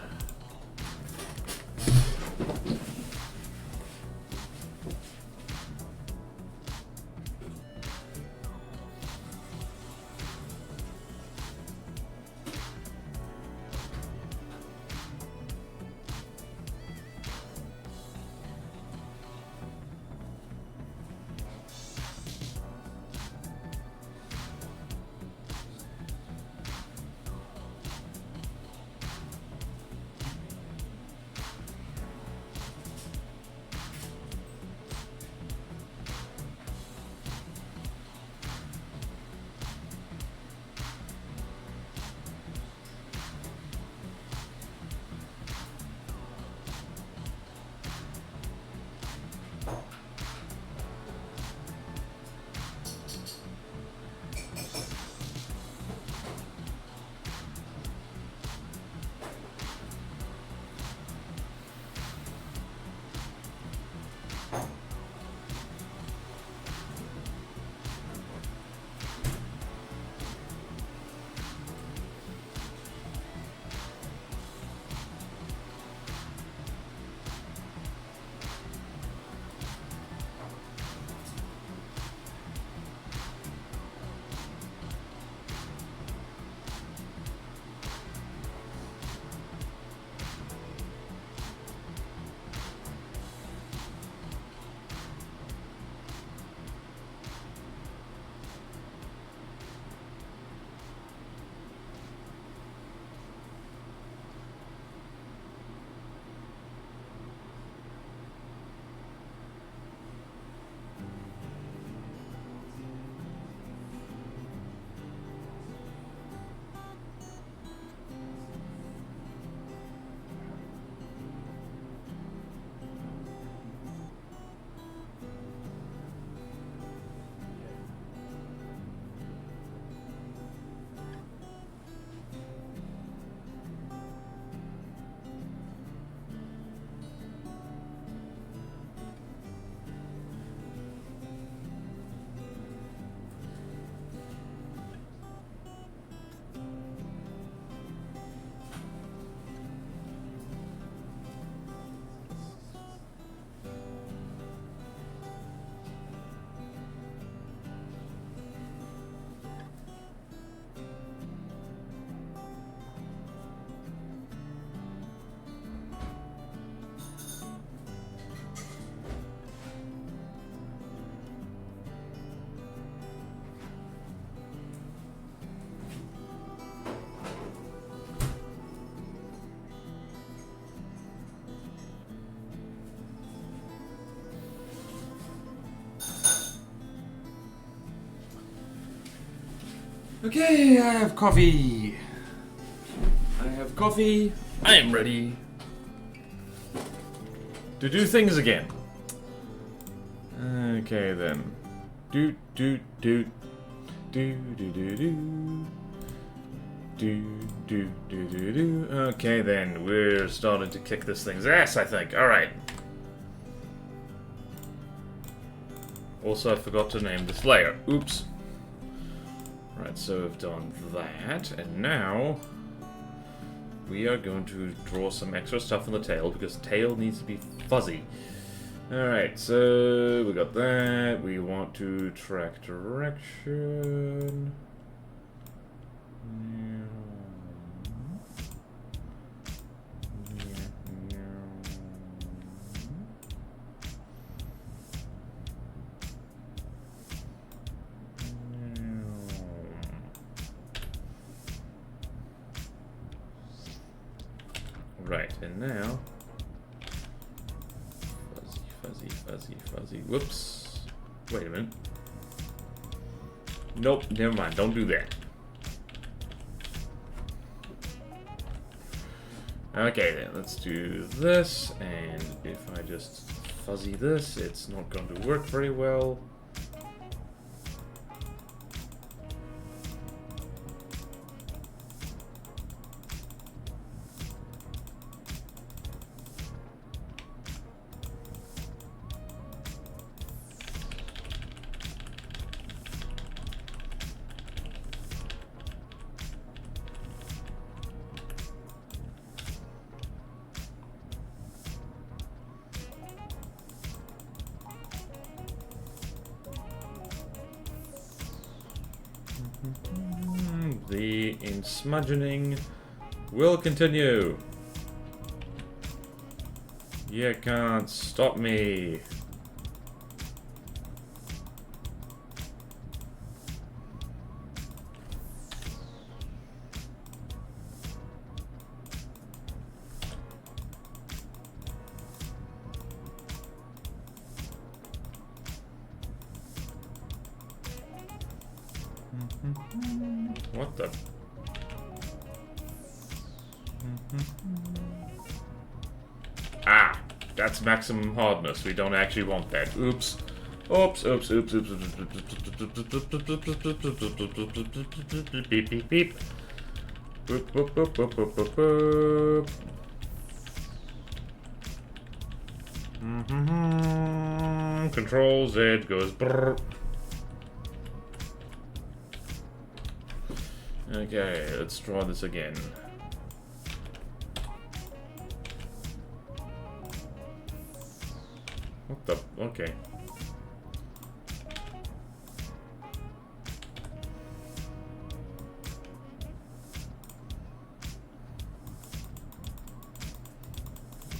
Okay, I have coffee. I am ready to do things again. Okay then. Do do do do do do do do do do do do. Okay then, we're starting to kick this thing's ass, I think. Alright. Also, I forgot to name this layer. Oops. Right, so we've done that, and now we are going to draw some extra stuff on the tail, because the tail needs to be fuzzy. Alright, so we got that. We want to track direction. Right, and now fuzzy. Whoops. Wait a minute. Nope, never mind. Don't do that. Okay then, let's do this, and if I just fuzzy this, it's not going to work very well. The smudging will continue. You can't stop me. What the? Ah, that's maximum hardness. We don't actually want that. Oops. Oops. Beep, beep, beep. Boop, boop, boop, boop, boop, boop, boop. Control Z goes brrr. Okay, let's draw this again. What the? Okay.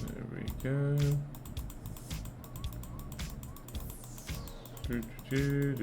There we go. Do.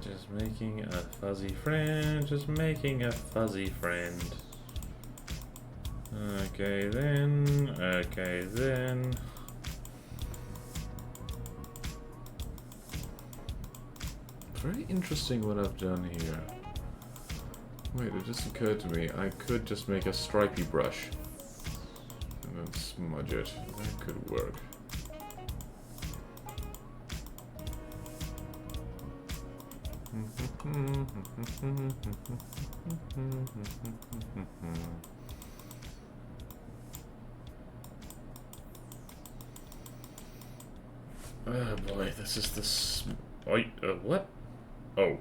Just making a fuzzy friend, just making a fuzzy friend. Okay then. Very interesting what I've done here. Wait, it just occurred to me, I could just make a stripy brush. And then smudge it. That could work. Oh boy, this is what? Oh.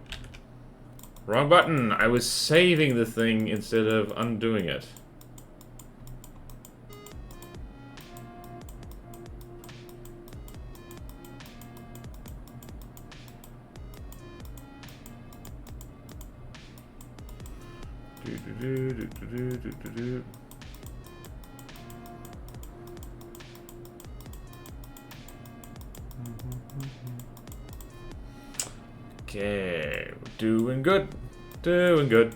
Wrong button! I was saving the thing instead of undoing it. Okay, doing good, doing good.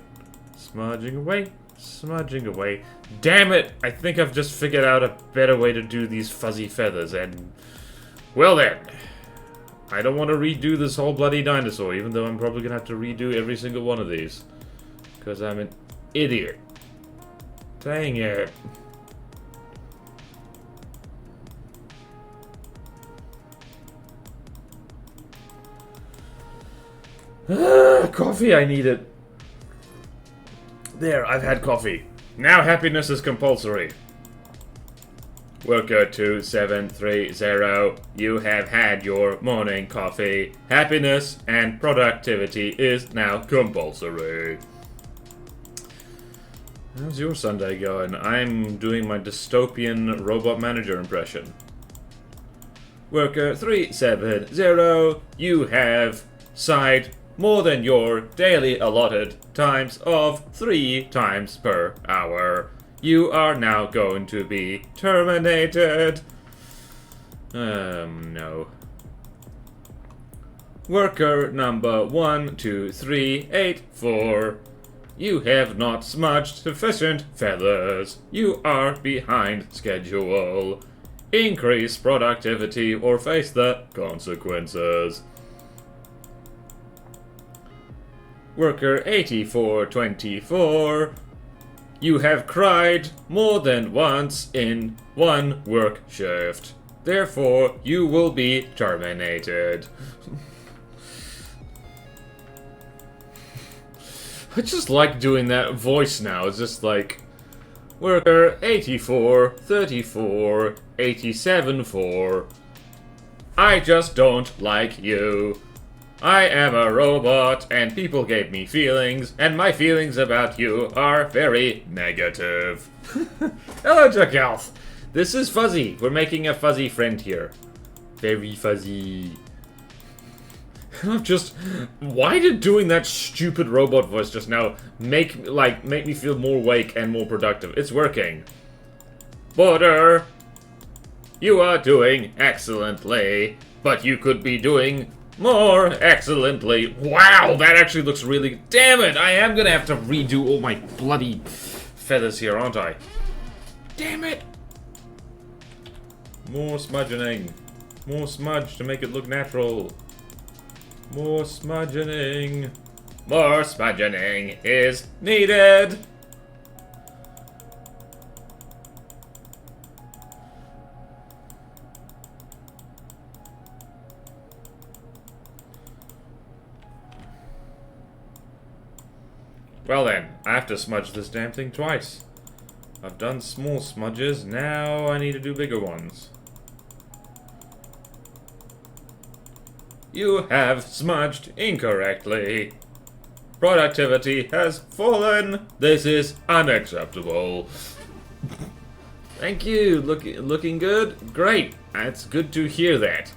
Smudging away, smudging away. Damn it! I think I've just figured out a better way to do these fuzzy feathers, and... Well then. I don't want to redo this whole bloody dinosaur, even though I'm probably gonna have to redo every single one of these. Because I'm an idiot. Dang it. Coffee, I need it. There, I've had coffee. Now happiness is compulsory. Worker 2730, you have had your morning coffee. Happiness and productivity is now compulsory. How's your Sunday going? I'm doing my dystopian robot manager impression. Worker 370, you have sighed more than your daily allotted times of 3 times per hour. You are now going to be terminated. No. Worker number 12384. You have not smudged sufficient feathers. You are behind schedule. Increase productivity or face the consequences. Worker 8424. You have cried more than once in one work shift. Therefore, you will be terminated. I just like doing that voice now. It's just like... Worker 8434 874. I just don't like you. I am a robot, and people gave me feelings, and my feelings about you are very negative. Hello, Jackalf. This is Fuzzy. We're making a fuzzy friend here. Very fuzzy. I'm just... Why did doing that stupid robot voice just now make me feel more awake and more productive? It's working. Border, you are doing excellently, but you could be doing... more excellently. Wow, that actually looks really... Damn it, I am gonna have to redo all my bloody feathers here, aren't I? Damn it! More smudging. More smudge to make it look natural. More smudging. More smudging is needed. Well then, I have to smudge this damn thing twice. I've done small smudges, now I need to do bigger ones. You have smudged incorrectly. Productivity has fallen. This is unacceptable. Thank you. Looking good? Great. It's good to hear that.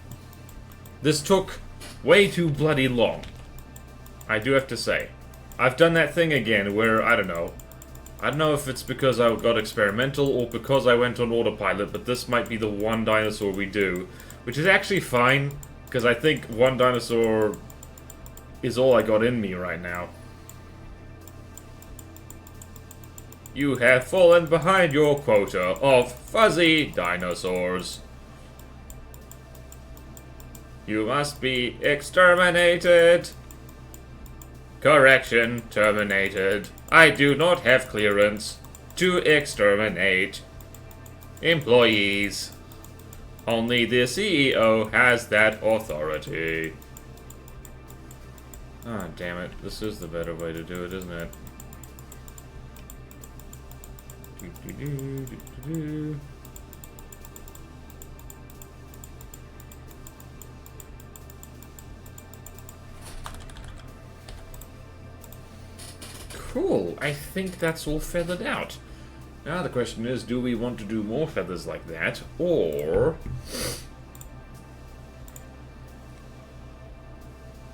This took way too bloody long. I do have to say. I've done that thing again where, I don't know if it's because I got experimental or because I went on autopilot, but this might be the one dinosaur we do, which is actually fine, because I think one dinosaur is all I got in me right now. You have fallen behind your quota of fuzzy dinosaurs. You must be exterminated. Correction, terminated. I do not have clearance to exterminate employees. Only the CEO has that authority. Ah, damn it. This is the better way to do it, isn't it? Cool, I think that's all feathered out. Now the question is, do we want to do more feathers like that, or...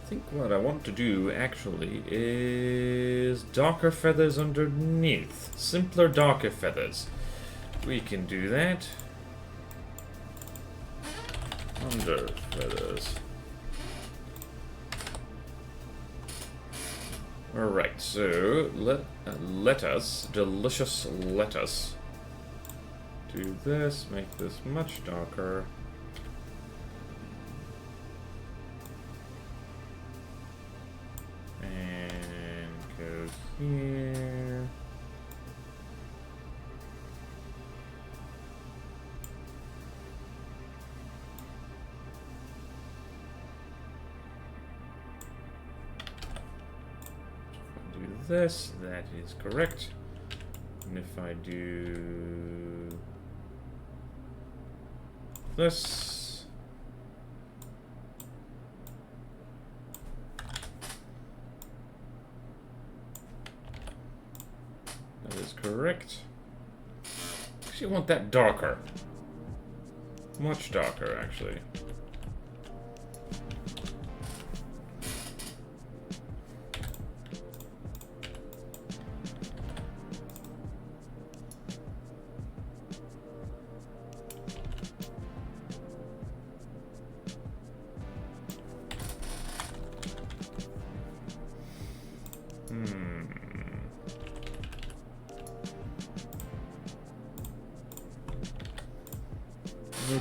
I think what I want to do actually is darker feathers underneath. Simpler darker feathers. We can do that. Under feathers. Alright, so lettuce, delicious lettuce. Do this, make this much darker. And go here. Do this, that is correct. And if I do this, that is correct. Actually, I want that darker. Much darker, actually.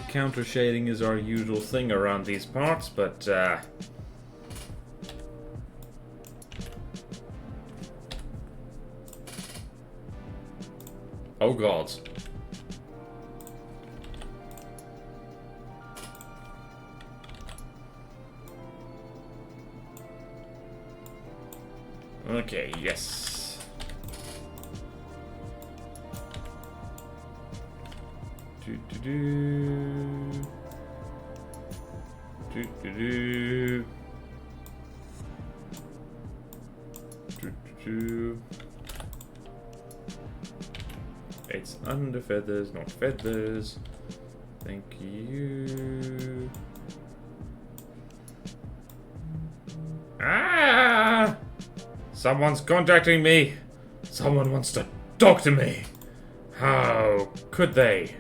Counter shading is our usual thing around these parts, but oh god. Okay, yes. Do do do. Do do do. Do do do. It's under feathers, not feathers. Thank you. Ah! Someone's contacting me. Someone wants to talk to me. How could they?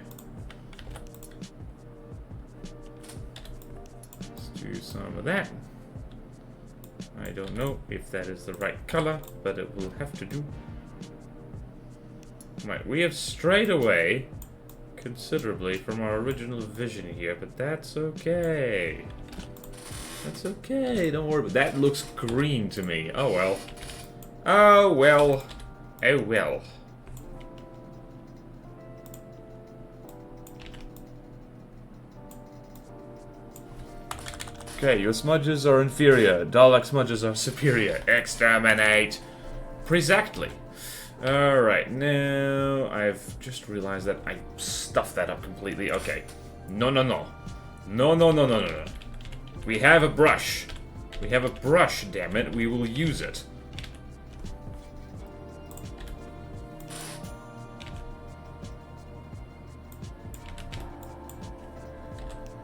Some of that. I don't know if that is the right color, but it will have to do. Right, we have strayed away considerably from our original vision here, but that's okay. That's okay, don't worry. That looks green to me. Oh well. Oh well. Oh well. Okay, your smudges are inferior. Dalek smudges are superior. Exterminate! Precisely. Alright, now I've just realized that I stuffed that up completely. Okay. No, no, no. No, no, no, no, no, no. We have a brush. We have a brush, damn it. We will use it.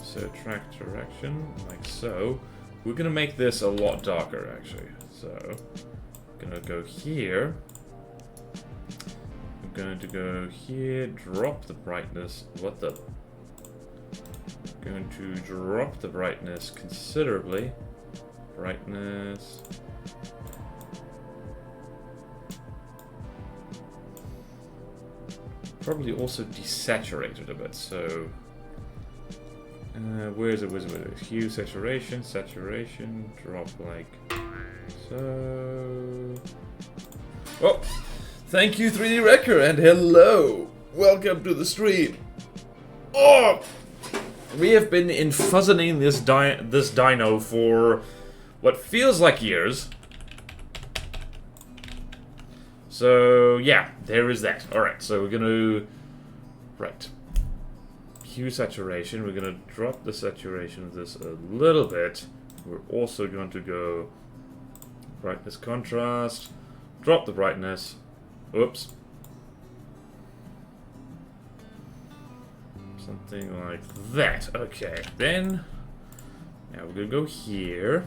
So track direction, like so. We're gonna make this a lot darker, actually. So, I'm gonna go here. I'm going to go here, drop the brightness. What the? Going to drop the brightness considerably. Brightness. Probably also desaturate it a bit, so... where is it? Where is it? Where is it? Hue, saturation, saturation, drop like so. Oh, thank you, 3D Wrecker, and hello, welcome to the stream. Oh, we have been infuzzoning this dino for what feels like years. So yeah, there is that. All right, so we're gonna hue saturation. We're gonna drop the saturation of this a little bit. We're also going to go brightness contrast, drop the brightness. Oops. Something like that. Okay, then now we're gonna go here.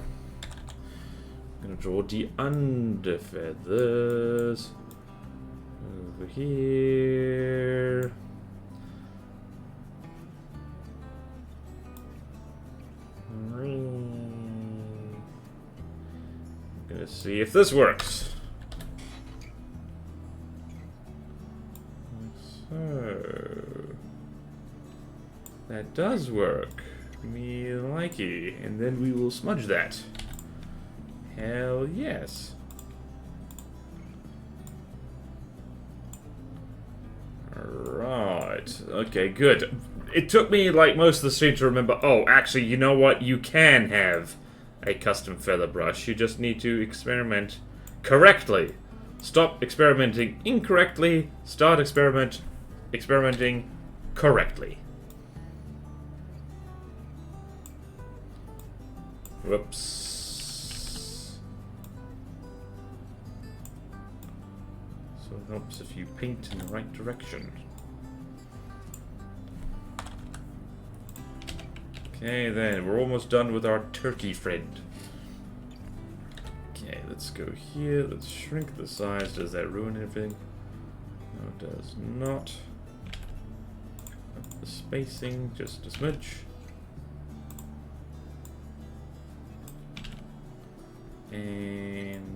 Gonna draw the underfeathers over here. Gonna see if this works. So that does work. Me likey, and then we will smudge that. Hell yes. Alright. Okay, good. It took me like most of the stream to remember, oh, actually, you know what? You can have a custom feather brush. You just need to experiment correctly. Stop experimenting incorrectly. Start experimenting correctly. Whoops. So it helps if you paint in the right direction. Okay, then, we're almost done with our turkey friend. Okay, let's go here. Let's shrink the size. Does that ruin anything? No, it does not. Up the spacing, just a smidge. And...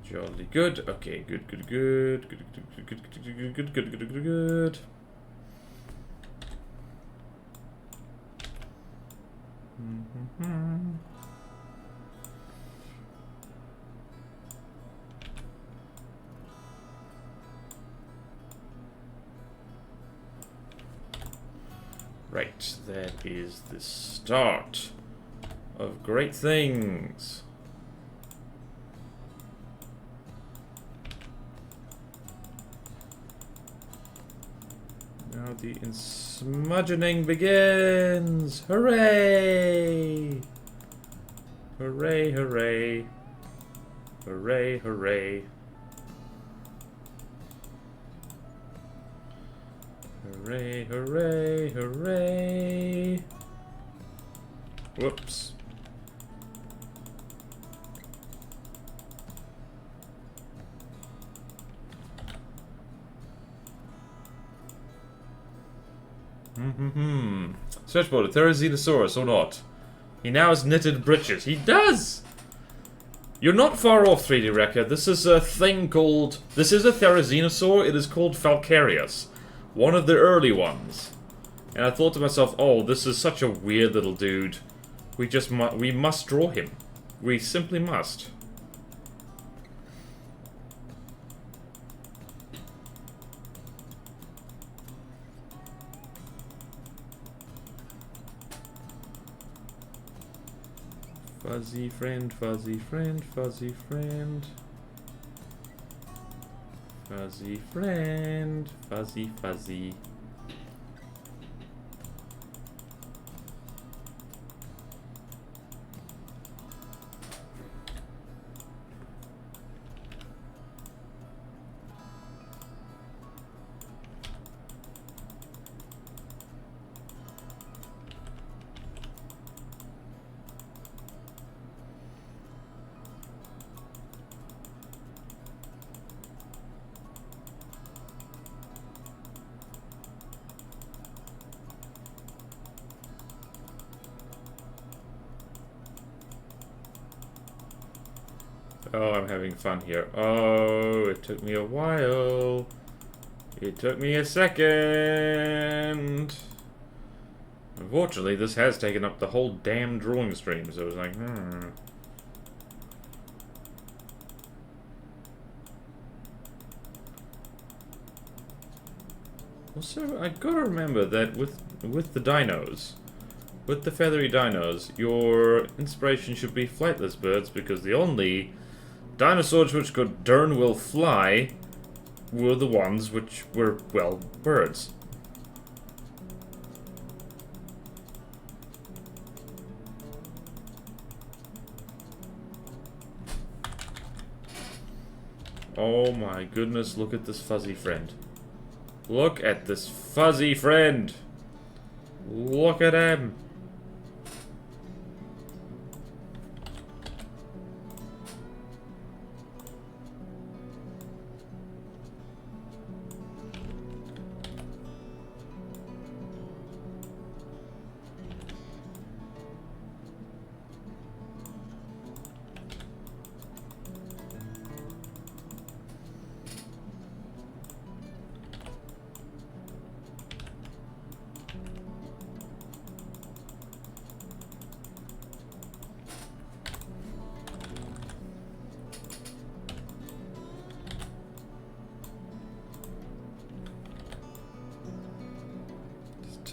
jolly good. Okay, good. Right, that is the start of great things. Now the smudging begins! Hooray! Hooray, hooray. Hooray, hooray. Hooray, hooray, hooray. Whoops. Searchboard, if there is Dinosaurus or not. He now has knitted breeches. He does! You're not far off, 3D Wrecker. This is a thing called... This is a Therizinosaur. It is called Falcarius. One of the early ones. And I thought to myself, oh, this is such a weird little dude. We must draw him. We simply must. Fuzzy friend, fuzzy friend, fuzzy friend. Fuzzy friend, fuzzy, fuzzy. Oh, I'm having fun here. Oh, it took me a while. It took me a second. Unfortunately, this has taken up the whole damn drawing stream, so it was like, Also, I gotta remember that with the dinos, with the feathery dinos, your inspiration should be flightless birds, because the only dinosaurs which could darn well fly were the ones which were, well, birds. Oh my goodness, look at this fuzzy friend. Look at this fuzzy friend. Look at him.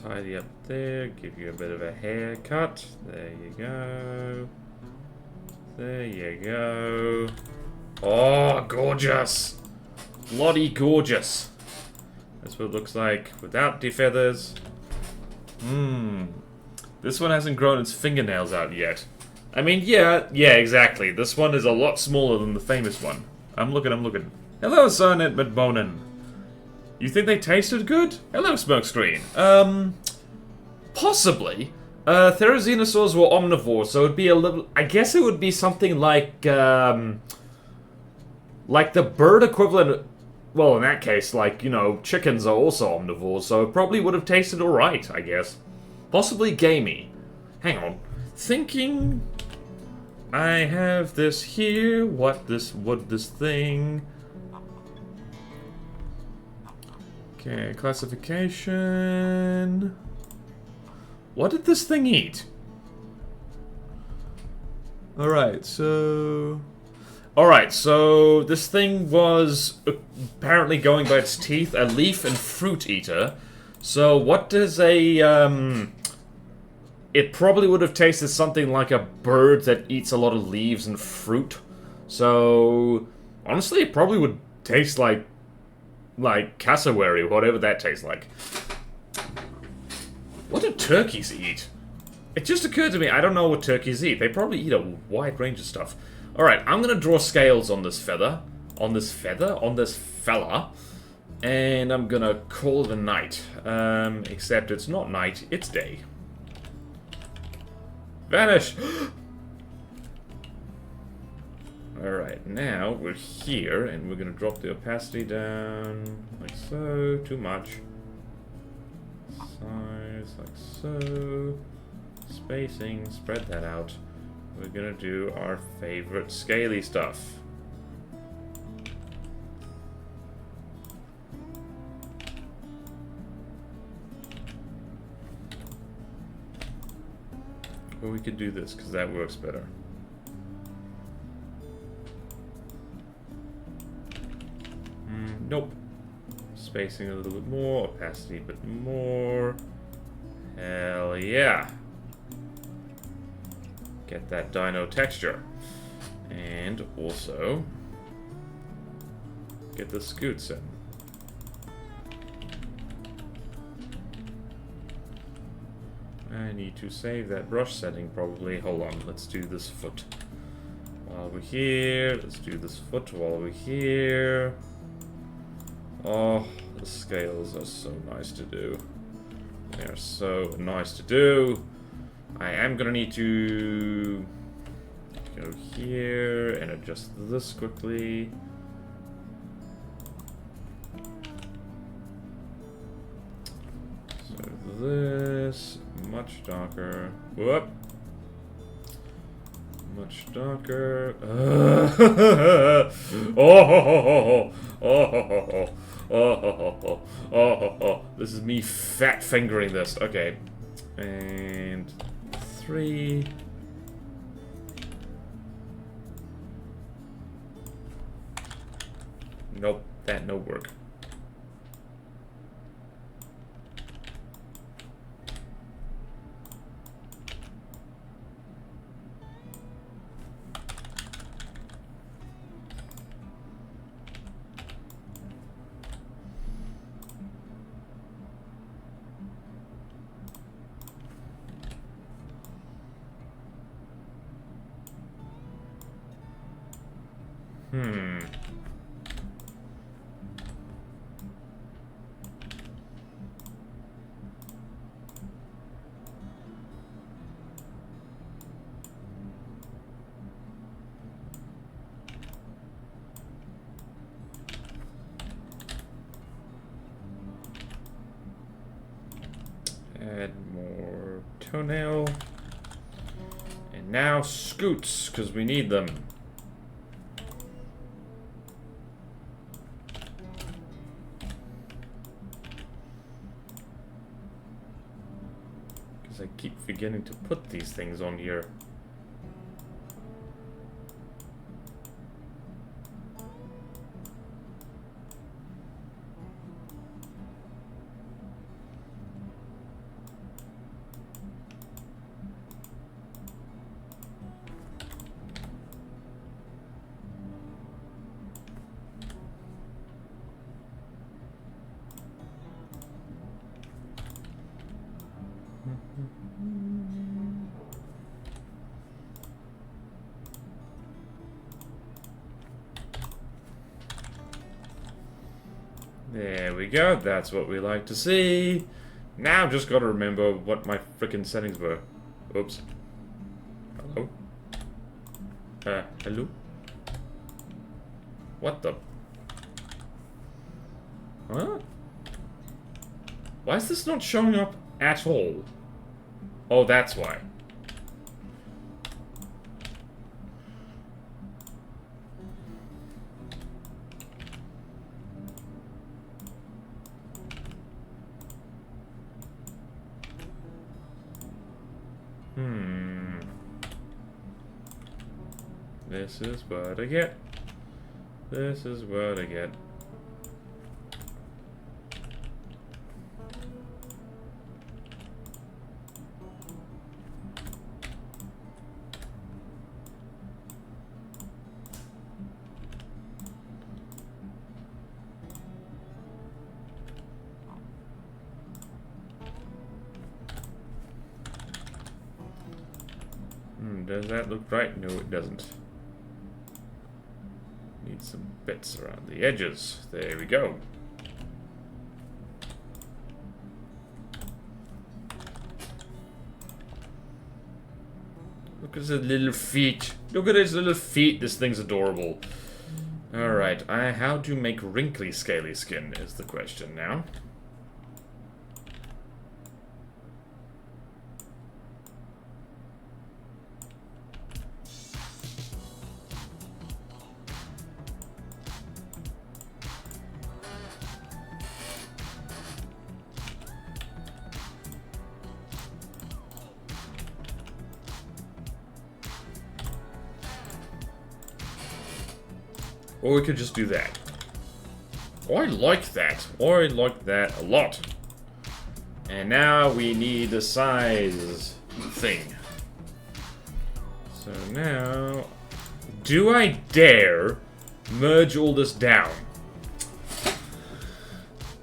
Tidy up there, give you a bit of a haircut. There you go. There you go. Oh, gorgeous! Bloody gorgeous. That's what it looks like without the feathers. This one hasn't grown its fingernails out yet. I mean, yeah, exactly. This one is a lot smaller than the famous one. I'm looking. Hello, son at McDonald. You think they tasted good? Hello, Smokescreen. Possibly. Therizinosaurs were omnivores, so it'd be a little... I guess it would be something like the bird equivalent... Well, in that case, like, you know, chickens are also omnivores, so it probably would have tasted alright, I guess. Possibly gamey. Hang on. Thinking... I have this here. What this thing... Okay, classification... What did this thing eat? Alright, so this thing was apparently, going by its teeth, a leaf and fruit eater. So what does a, it probably would have tasted something like a bird that eats a lot of leaves and fruit. So, honestly, it probably would taste like cassowary, whatever that tastes like. What do turkeys eat? It just occurred to me, I don't know what turkeys eat. They probably eat a wide range of stuff. Alright, I'm gonna draw scales on this fella. And I'm gonna call it a night. Except it's not night, it's day. Vanish! Alright, now we're here, and we're gonna drop the opacity down, like so. Too much. Size, like so. Spacing, spread that out. We're gonna do our favorite scaly stuff. Or we could do this, because that works better. Nope. Spacing a little bit more, opacity a bit more. Hell yeah. Get that dino texture. And also get the scoots in. I need to save that brush setting probably. Hold on, let's do this foot while we're here. Let's do this foot while we're here. Oh, the scales are so nice to do. They are so nice to do. I am gonna need to go here and adjust this quickly. So this, much darker. Whoop. Much darker. Oh, this is me fat fingering this. Okay. And 3. Nope, that no work. toenail. And now scoots, because we need them. Because I keep forgetting to put these things on here. There we go, that's what we like to see. Now I've just got to remember what my frickin' settings were. Oops. Hello? Hello? What the? Huh? Why is this not showing up at all? Oh, that's why. This is what I get. This is what I get. Does that look right? No, it doesn't. Need some bits around the edges. There we go. Look at his little feet. Look at his little feet. This thing's adorable. Alright, how to make wrinkly scaly skin is the question now. Or we could just do that. I like that. I like that a lot. And now we need the size thing. So now... do I dare merge all this down?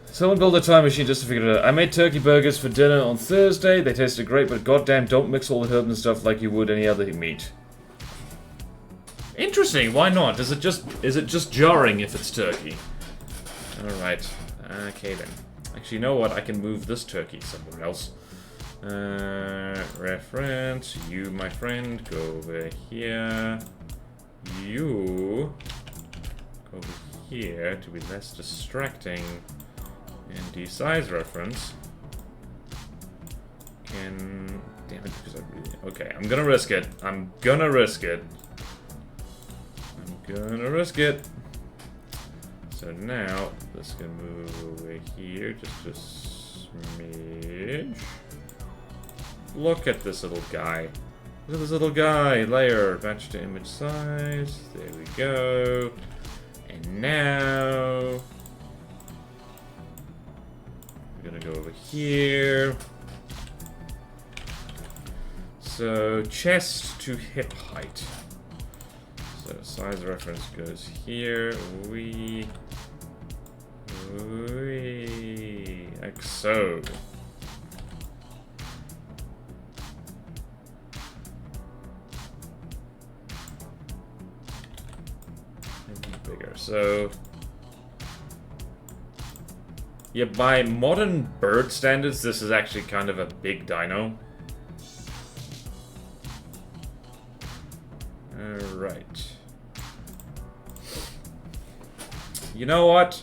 Someone built a time machine just to figure it out. I made turkey burgers for dinner on Thursday. They tasted great, but goddamn, don't mix all the herbs and stuff like you would any other meat. Interesting, why not? Is it just jarring if it's turkey? Alright. Okay then. Actually, you know what? I can move this turkey somewhere else. Reference. You, my friend, go over here. You go over here to be less distracting. And the size reference can... damn it, because I really... okay, I'm gonna risk it. I'm gonna risk it. Gonna risk it. So now this can move over here just a smidge. Look at this little guy. Look at this little guy. Layer, match to image size. There we go. And now we're gonna go over here. So chest to hip height. So size reference goes here. Like so. Maybe bigger. So yeah, by modern bird standards, this is actually kind of a big dino. Alright. You know what?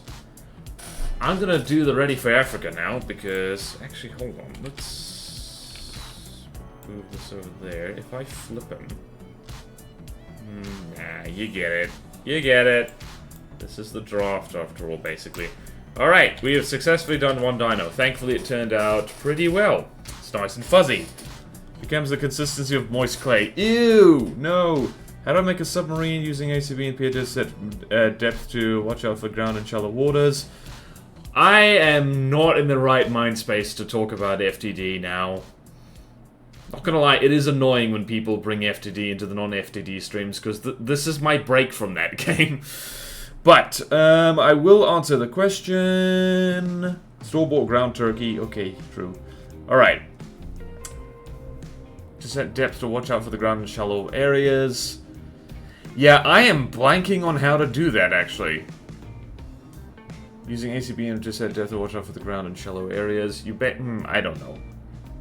I'm gonna do the Ready for Africa now, because... actually, hold on. Let's move this over there. If I flip him... nah, you get it. You get it. This is the draft, after all, basically. Alright, we have successfully done one dino. Thankfully, it turned out pretty well. It's nice and fuzzy. Becomes the consistency of moist clay. Ew! No! How do I make a submarine using ACB and PHS set depth to watch out for ground and shallow waters? I am not in the right mind space to talk about FTD now. Not gonna lie, it is annoying when people bring FTD into the non-FTD streams, because this is my break from that game. But, I will answer the question. Store-bought ground turkey. Okay, true. Alright. To set depth to watch out for the ground in shallow areas. Yeah, I am blanking on how to do that, actually. Using ACB and to set depth to watch out for the ground in shallow areas. You bet. I don't know.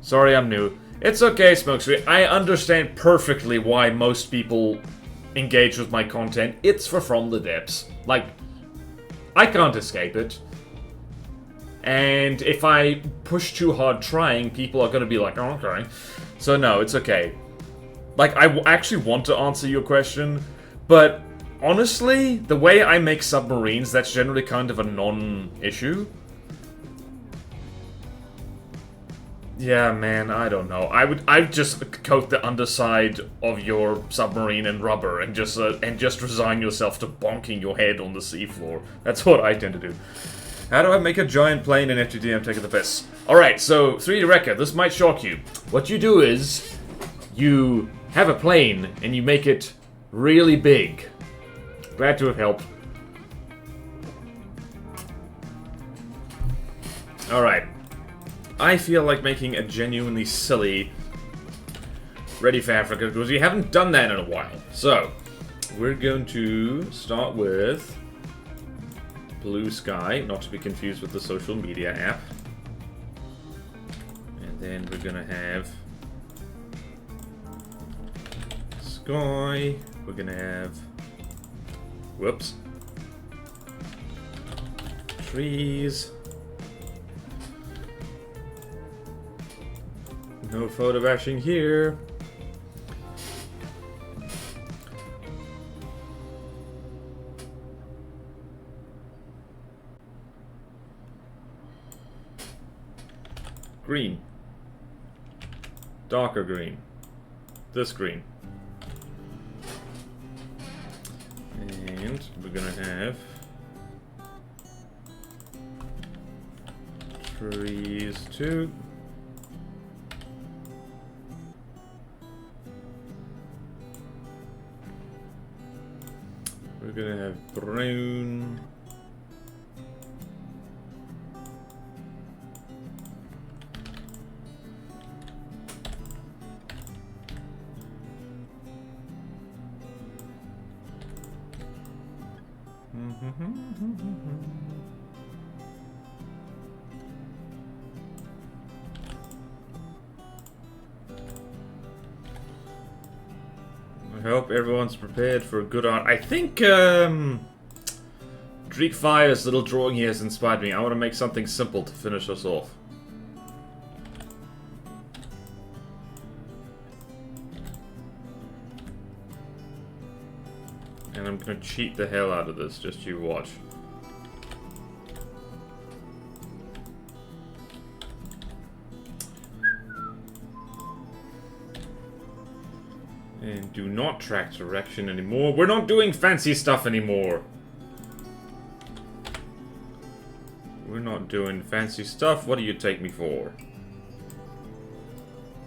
Sorry, I'm new. It's okay, Smokescreen. I understand perfectly why most people engage with my content. It's for From the Depths. Like, I can't escape it. And if I push too hard trying, people are going to be like, oh, okay. So no, it's okay. Like, I actually want to answer your question, but honestly, the way I make submarines, that's generally kind of a non-issue. Yeah, man, I don't know. I'd just coat the underside of your submarine in rubber and just resign yourself to bonking your head on the seafloor. That's what I tend to do. How do I make a giant plane in FTD? I'm taking the piss. Alright, so 3D Record, this might shock you. What you do is, you have a plane and you make it really big. Glad to have helped. Alright. I feel like making a genuinely silly Ready for Africa, because we haven't done that in a while. So, we're going to start with Blue Sky, not to be confused with the social media app. And then we're gonna have Sky, we're gonna have, whoops, trees. No photo bashing here. Green. Darker green. This green. And we're gonna have trees too. We're gonna have brown. I hope everyone's prepared for a good art. I think, Dreek Fire's little drawing here has inspired me. I want to make something simple to finish us off. And I'm gonna cheat the hell out of this, just you watch. And do not track direction anymore. We're not doing fancy stuff anymore. We're not doing fancy stuff. What do you take me for?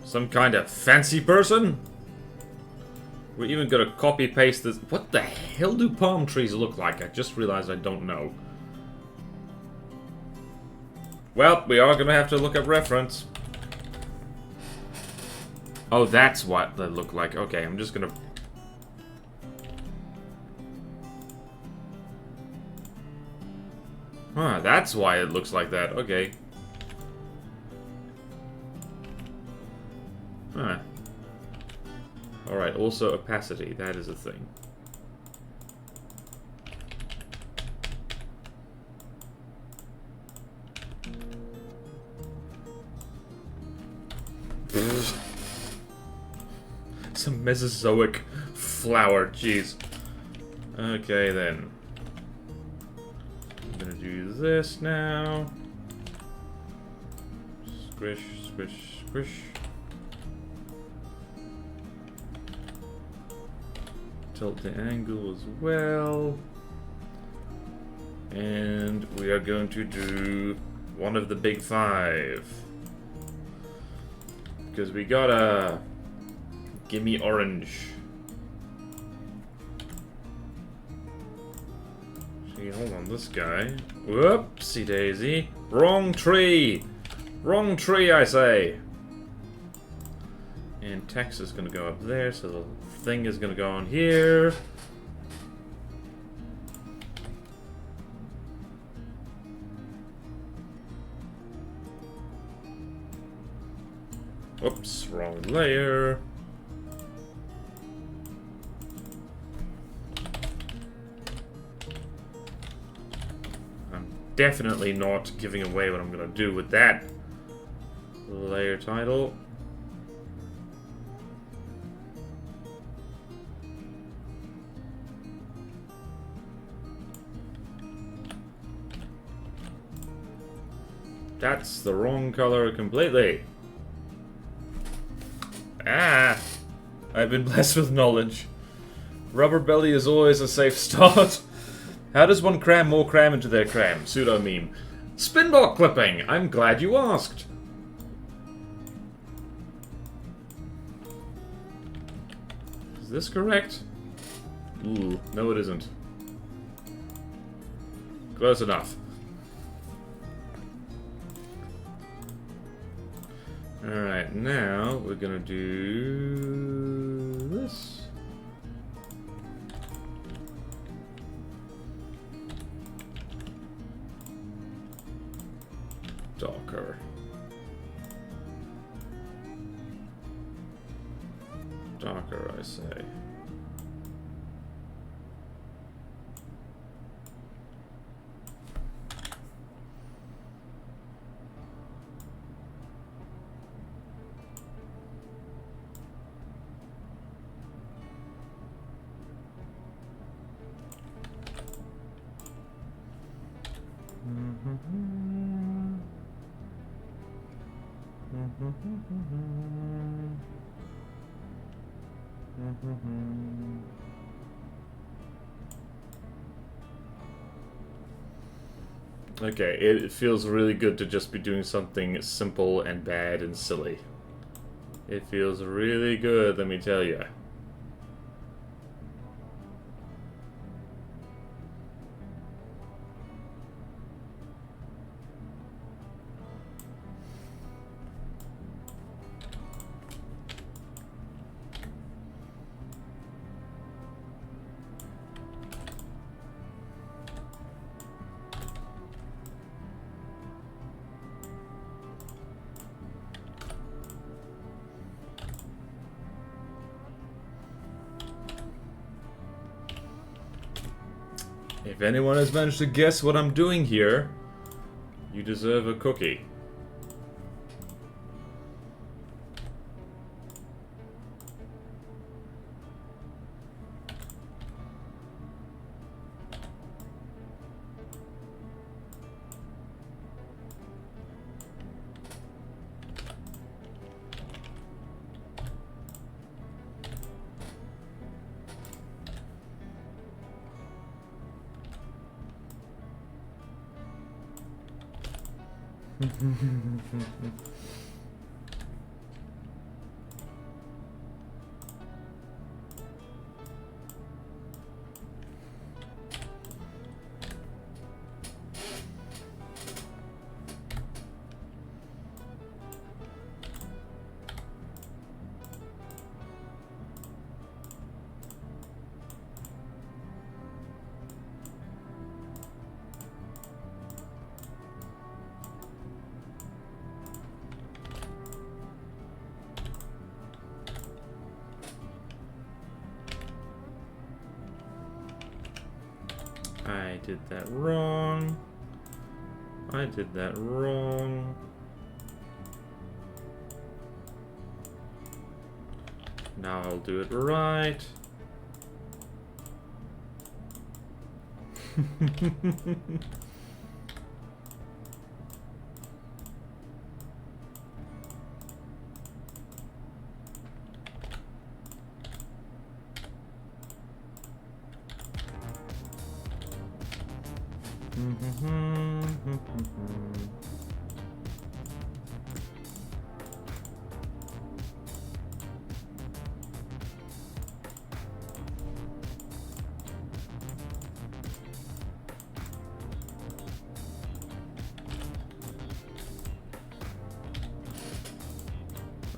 Some kind of fancy person? We're even gonna copy paste this. What the hell do palm trees look like? I just realized I don't know. Well, we are gonna have to look up reference. Oh, that's what they look like. Okay, I'm just gonna... Huh, that's why it looks like that. Okay. Huh. Alright, also opacity. That is a thing. Mesozoic flower, jeez. Okay then. I'm gonna do this now. Squish, squish, squish. Tilt the angle as well. And we are going to do one of the big five. Because we gotta... Gimme orange. See, hold on, this guy. Whoopsie daisy. Wrong tree! Wrong tree, I say! And text is gonna go up there, so the thing is gonna go on here. Oops, wrong layer. I'm definitely not giving away what I'm gonna do with that layer title. That's the wrong color completely. Ah! I've been blessed with knowledge. Rubber belly is always a safe start. How does one cram more cram into their cram? Pseudo meme. Spinball clipping! I'm glad you asked. Is this correct? Ooh, no it isn't. Close enough. Alright, now we're gonna do this. Darker. Darker, I say. Okay, it feels really good to just be doing something simple and bad and silly. It feels really good, let me tell you. If anyone has managed to guess what I'm doing here, you deserve a cookie. I did that wrong. I did that wrong. Now I'll do it right.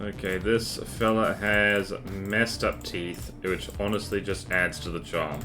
Okay, this fella has messed up teeth, which honestly just adds to the charm.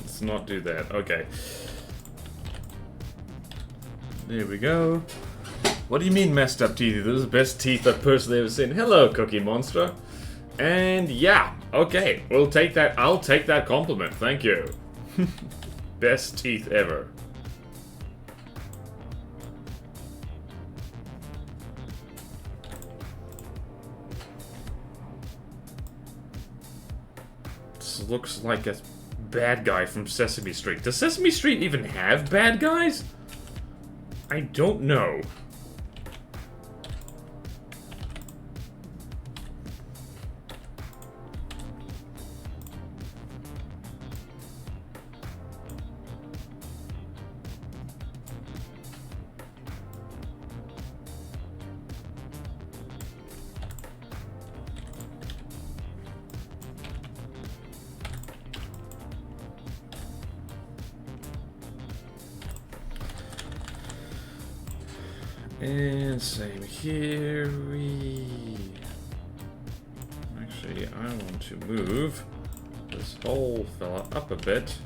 Let's not do that. Okay. There we go. What do you mean messed up teeth? Those are the best teeth I've personally ever seen. Hello, Cookie Monster. And yeah, okay. We'll take that. I'll take that compliment. Thank you. Best teeth ever. This looks like a bad guy from Sesame Street. Does Sesame Street even have bad guys? I don't know. And same here. Actually, I want to move this whole fella up a bit.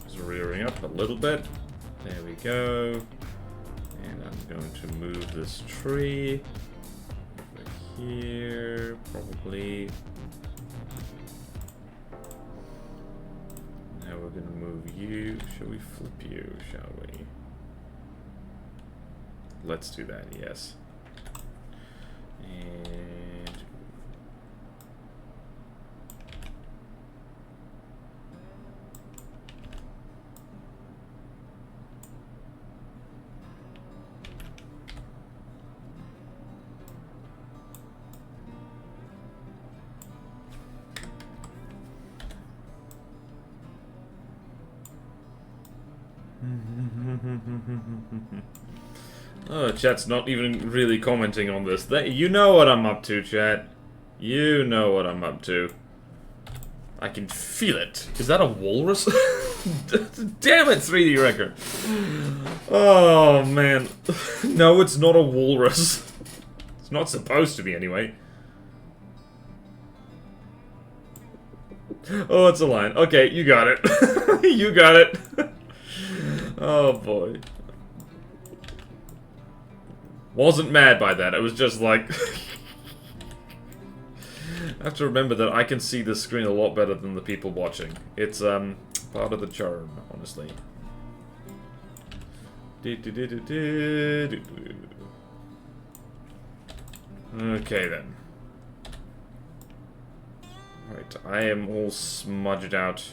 Just rearing up a little bit. There we go. And I'm going to move this tree over here, probably. We're gonna move you. Shall we flip you, shall we? Let's do that, yes. And... oh, chat's not even really commenting on this. You know what I'm up to, chat. You know what I'm up to. I can feel it. Is that a walrus? Damn it, 3D record. Oh, man. No, it's not a walrus. It's not supposed to be, anyway. Oh, it's a lion. Okay, you got it. You got it. Oh, boy. Wasn't mad by that. It was just like... I have to remember that I can see this screen a lot better than the people watching. It's, part of the charm, honestly. Okay, then. Right, I am all smudged out.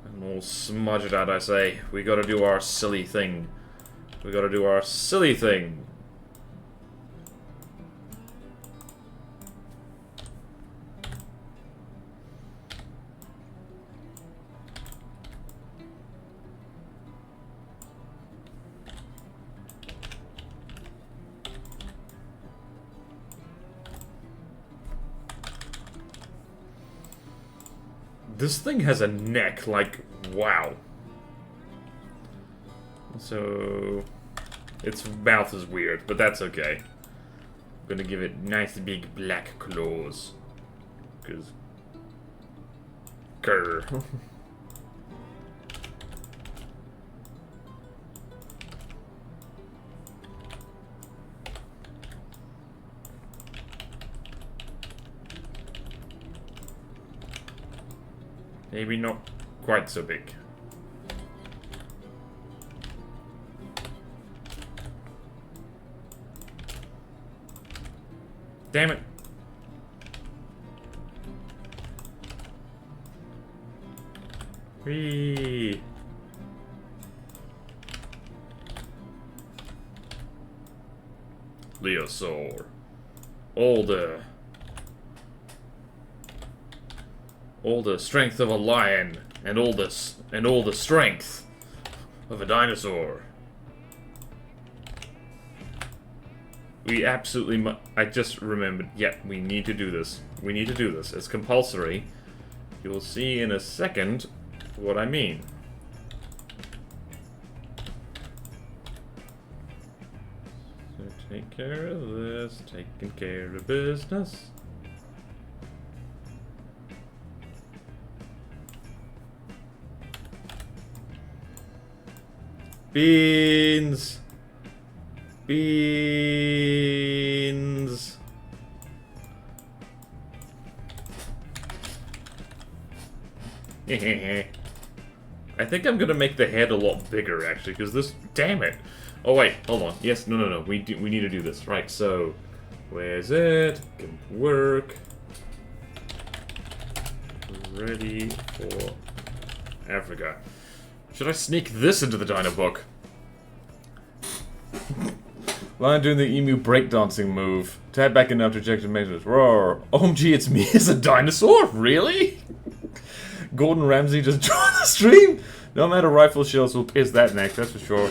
I'm all smudged out, I say. We gotta do our silly thing. We gotta do our silly thing. This thing has a neck, like, wow. So, its mouth is weird, but that's okay. I'm gonna give it nice big black claws. Cause... grr. Maybe not quite so big. Damn it. Whee. Dinosaur. All the strength of a lion, and all the strength of a dinosaur. We absolutely I just remembered. Yeah, we need to do this. We need to do this. It's compulsory. You'll see in a second what I mean. So take care of this. Taking care of business. Beans! Beans! I think I'm gonna make the head a lot bigger, actually, because this... Damn it! Oh, wait, hold on. Yes, no. We need to do this. Right, so... Where's it? Can work. Ready for Africa. Should I sneak this into the Dino book? Lion doing the emu breakdancing move. Tab back enough to check the measures. Roar. OMG, it's me as a dinosaur? Really? Gordon Ramsay just joined the stream? No matter rifle shells will pierce that neck, that's for sure.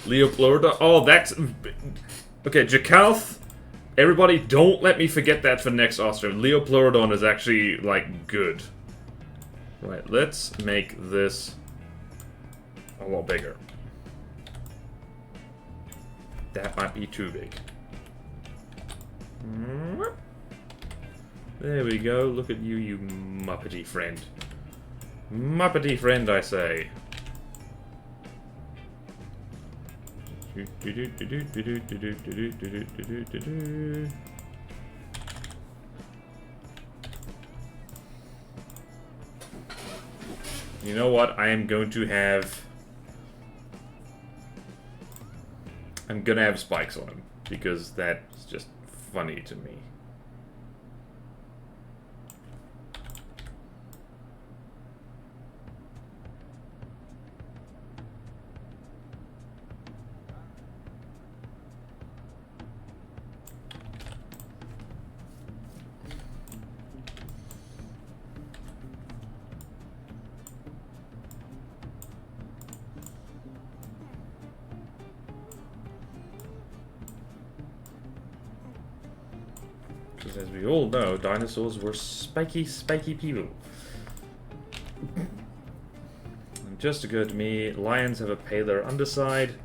Leopleurodon. Oh, that's... Okay, Jakalth. Everybody, don't let me forget that for next Austrian. Leopleurodon is actually, like, good. Right, let's make this... a lot bigger. That might be too big. There we go. Look at you, you Muppety friend. Muppety friend, I say. You know what? I am going to have... I'm gonna have spikes on him, because that's just funny to me. As we all know, dinosaurs were spiky people. And just occurred to me, lions have a paler underside,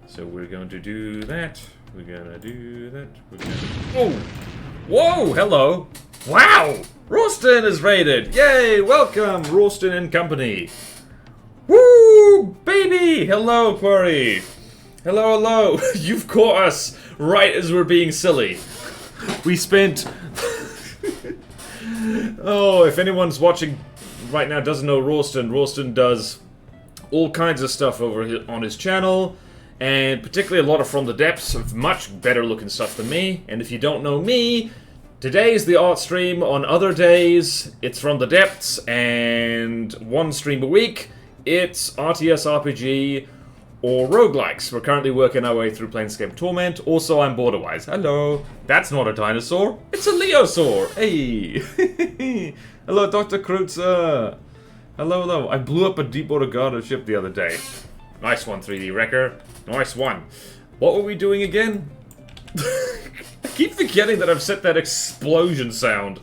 so we're going to do that. We're gonna do that. We're gonna... Oh! Whoa! Hello! Wow! Ralston is raided! Yay! Welcome, Ralston and company! Woo! Baby! Hello, Quarry! Hello, hello! You've caught us right as we're being silly. We spent... Oh, if anyone's watching right now doesn't know Ralston, Ralston does all kinds of stuff over on his channel, and particularly a lot of From the Depths, of much better looking stuff than me. And if you don't know me, today's the art stream. On other days, it's From the Depths, and one stream a week, it's RTS RPG or roguelikes. We're currently working our way through Planescape Torment. Also, I'm Borderwise. Hello. That's not a dinosaur. It's a Leosaur. Hey. Hello, Dr. Kreutzer. Hello, hello. I blew up a Deepwater Guard ship the other day. Nice one, 3D Wrecker. Nice one. What were we doing again? I keep forgetting that I've set that explosion sound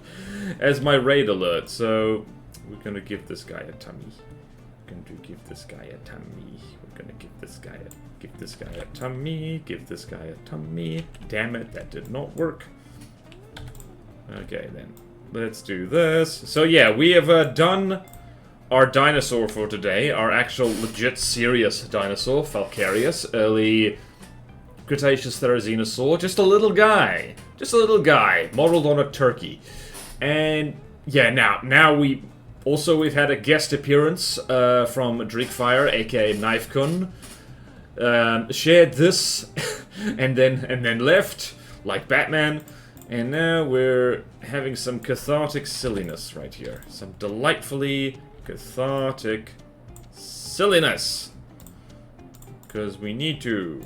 as my raid alert. So, We're gonna give this guy a tummy. We're going to give this guy a tummy. We're gonna give this guy a tummy. Give this guy a tummy. Damn it, that did not work. Okay then, let's do this. So yeah, we have done our dinosaur for today. Our actual legit serious dinosaur, Falcarius, early Cretaceous Therizinosaur. Just a little guy. Just a little guy, modeled on a turkey. And yeah, now we've had a guest appearance from Dreekfire, aka Knife Kun. Shared this and then left like Batman. And now we're having some cathartic silliness right here. Some delightfully cathartic silliness. Because we need to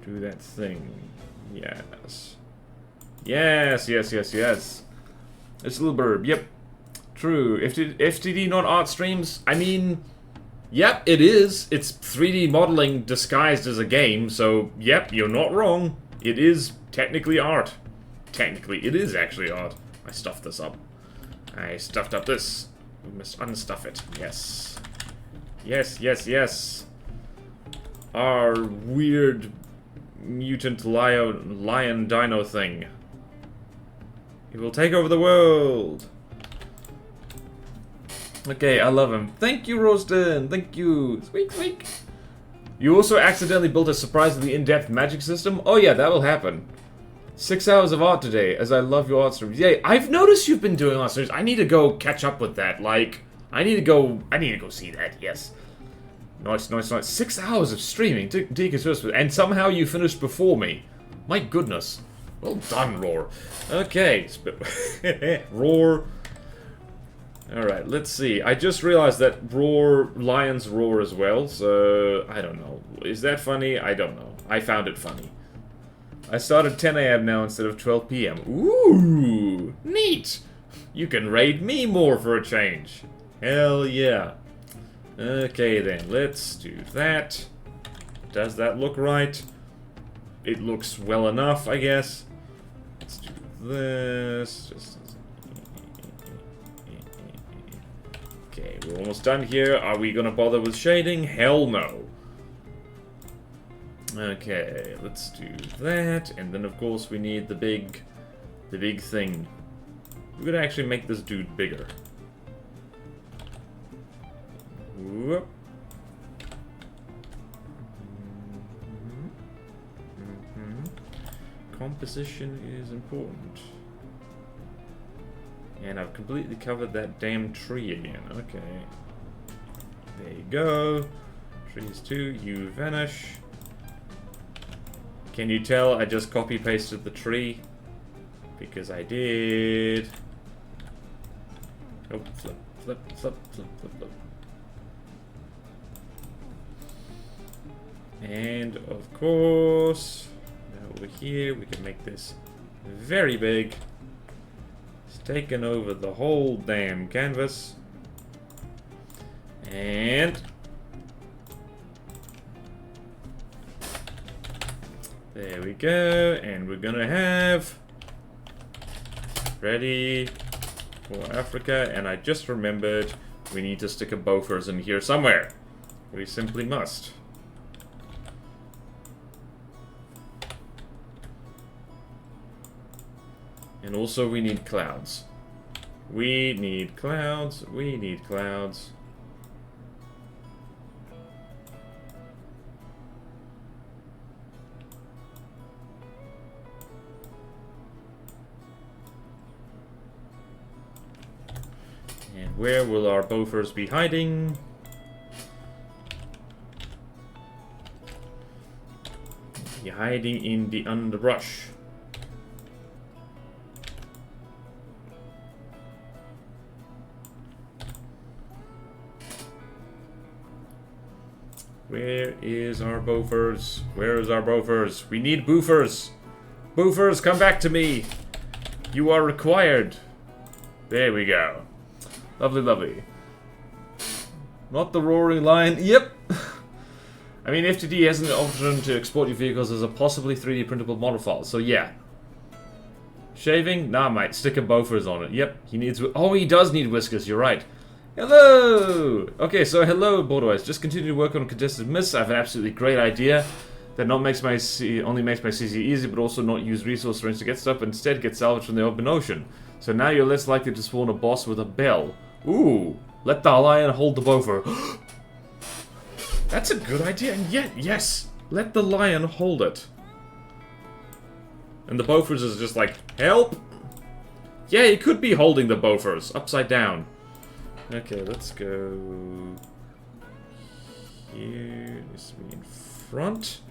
do that thing. Yes. Yes. It's a little burb. Yep. True. FTD not art streams? I mean, yep, it is. It's 3D modeling disguised as a game, so yep, you're not wrong. It is technically art. Technically, it is actually art. I stuffed this up. I stuffed up this. We must unstuff it. Yes. Yes. Our weird mutant lion dino thing. He will take over the world. Okay, I love him. Thank you, Rosden. Thank you. Squeak. You also accidentally built a surprisingly in-depth magic system? Oh yeah, that will happen. 6 hours of art today, as I love your art streams. Yay, I've noticed you've been doing art streams. I need to go catch up with that. Like, I need to go see that, yes. Nice. 6 hours of streaming, and somehow you finished before me. My goodness. Well done, Roar. Okay, Roar. Alright, let's see. I just realized that lions roar as well, so I don't know. Is that funny? I don't know. I found it funny. I started 10 AM now instead of 12 PM. Ooh, neat! You can raid me more for a change. Hell yeah. Okay then, let's do that. Does that look right? It looks well enough, I guess. Let's do this. Okay, we're almost done here. Are we gonna bother with shading? Hell no. Okay, let's do that, and then of course we need the big thing. We're gonna actually make this dude bigger. Whoop. Composition is important. And I've completely covered that damn tree again. Okay. There you go. Trees 2, you vanish. Can you tell I just copy-pasted the tree? Because I did. Oh, flip. And, of course, over here we can make this very big. It's taken over the whole damn canvas. And there we go, and we're gonna have ready for Africa, and I just remembered we need to stick a Bofors in here somewhere. We simply must. And also we need clouds. We need clouds. And where will our Bofors be hiding? Be hiding in the underbrush. Where is our Bofors? Where is our Bofors? We need Boofers! Boofers, come back to me! You are required! There we go. Lovely. Not the roaring lion. Yep! I mean, FTD has an option to export your vehicles as a possibly 3D printable model file, so yeah. Shaving? Nah, mate. Stick a Bofors on it. Yep, he needs... Oh, he does need whiskers, you're right. Hello! Okay, so hello, Bordeaux. Just continue to work on contested myths. I have an absolutely great idea that not makes my only makes my CC easy, but also not use resource range to get stuff, but instead get salvaged from the open ocean. So now you're less likely to spawn a boss with a bell. Ooh! Let the lion hold the bofer. That's a good idea, and yet, yes! Let the lion hold it. And the bofers is just like, help! Yeah, he could be holding the bofers, upside down. Okay, let's go here. Needs to be in front.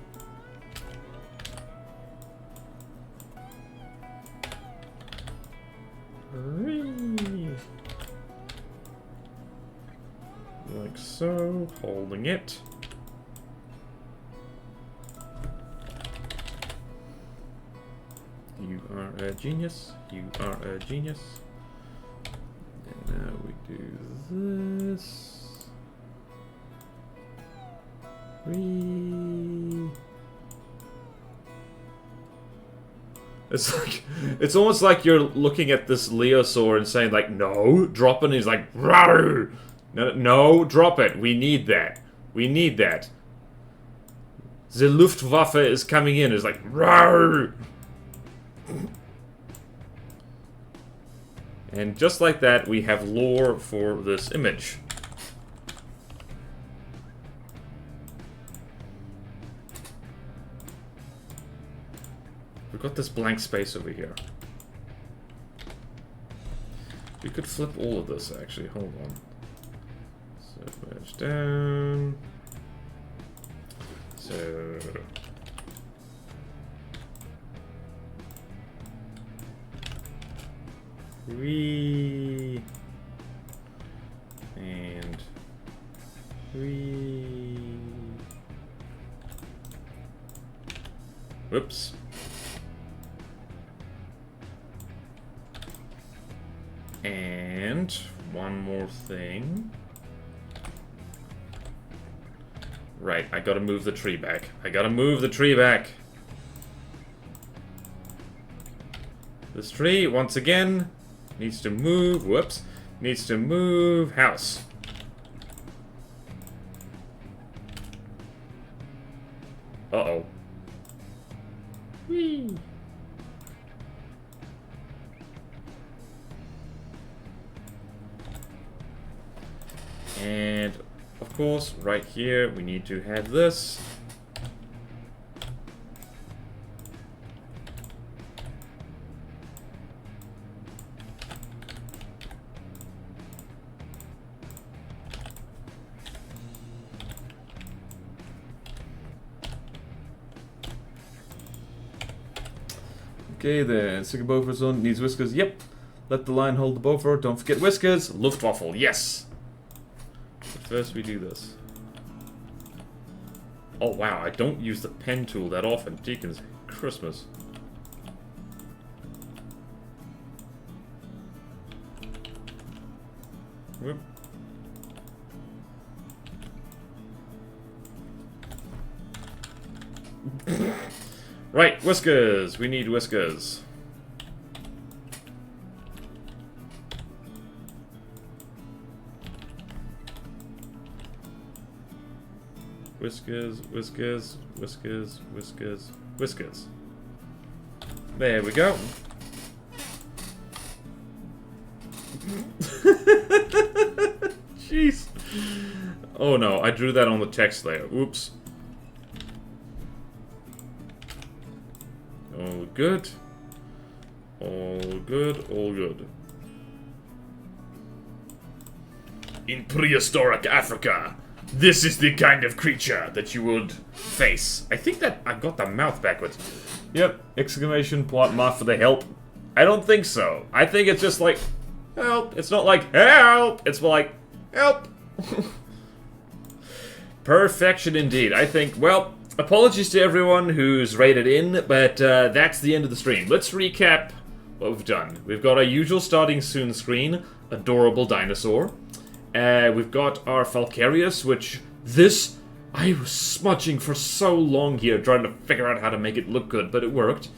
Like so, holding it. You are a genius. You are a genius. And now we do this. Whee. It's like, it's almost like you're looking at this Leosaur and saying like, no, drop it, and he's like, rawr! No, drop it. We need that. We need that. The Luftwaffe is coming in. It's like, rawr! And just like that, we have lore for this image. We've got this blank space over here. We could flip all of this, actually. Hold on. So, wedge down. So... Whee! And... Whee! Whoops. And one more thing. Right, I gotta move the tree back. I gotta move the tree back. This tree, once again, needs to move. Whoops. Needs to move house. Uh-oh. Whee! And, of course, right here, we need to have this. Okay, the second Bofer zone needs whiskers. Yep. Let the lion hold the Bofer. Don't forget whiskers. Luftwaffe. Yes. But first we do this. Oh wow, I don't use the pen tool that often. Deacon's Christmas. Whoop. Right, whiskers. We need whiskers. Whiskers, whiskers, whiskers, whiskers, whiskers. There we go. Jeez. Oh no, I drew that on the text layer. Oops. All good. All good, all good. In prehistoric Africa, this is the kind of creature that you would face. I think that I got the mouth backwards. Yep, exclamation point mark for the help. I don't think so. I think it's just like, help. It's not like, help. It's more like, help. Perfection indeed. I think, well, apologies to everyone who's rated in, but that's the end of the stream. Let's recap what we've done. We've got our usual starting soon screen, adorable dinosaur. We've got our Falcarius, which this, I was smudging for so long here, trying to figure out how to make it look good, but it worked.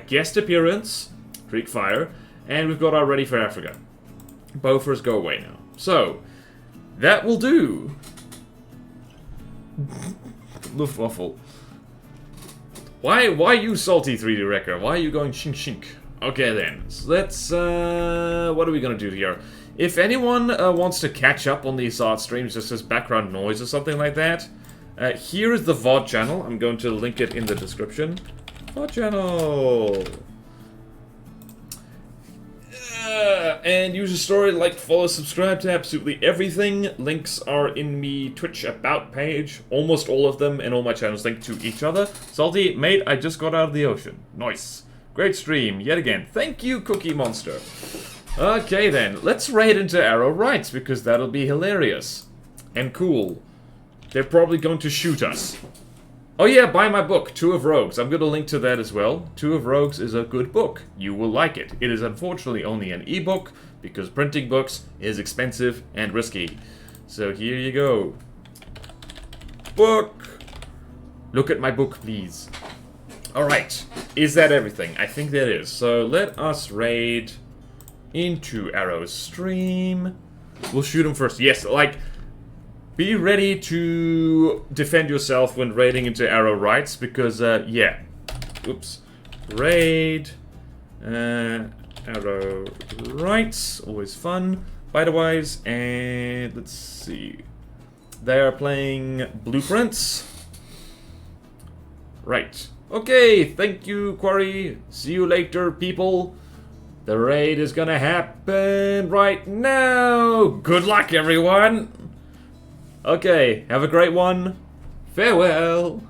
Guest appearance, Creek Fire, and we've got our Ready for Africa. Bofers go away now. So, that will do. Luftwaffle. Why you salty 3D wrecker? Why are you going shink shink? Okay then, so let's, what are we gonna do here? If anyone wants to catch up on these art streams, just as background noise or something like that, here is the VOD channel. I'm going to link it in the description. VOD channel! And use a story, like, follow, subscribe to absolutely everything. Links are in me Twitch About page. Almost all of them, and all my channels link to each other. Salty, mate, I just got out of the ocean. Nice. Great stream, yet again. Thank you, Cookie Monster. Okay then, let's raid into Arrow Rights, because that'll be hilarious. And cool. They're probably going to shoot us. Oh yeah, buy my book, Two of Rogues. I'm going to link to that as well. Two of Rogues is a good book. You will like it. It is unfortunately only an ebook, because printing books is expensive and risky. So here you go. Book! Look at my book, please. Alright, is that everything? I think that is. So let us raid into Arrow's stream. We'll shoot him first. Yes, like... Be ready to defend yourself when raiding into Arrow Rights, because, yeah. Oops. Raid. Arrow Rights. Always fun. Bite-wise. And let's see. They are playing Blueprints. Right. Okay, thank you, Quarry. See you later, people. The raid is gonna happen right now. Good luck, everyone. Okay, have a great one. Farewell.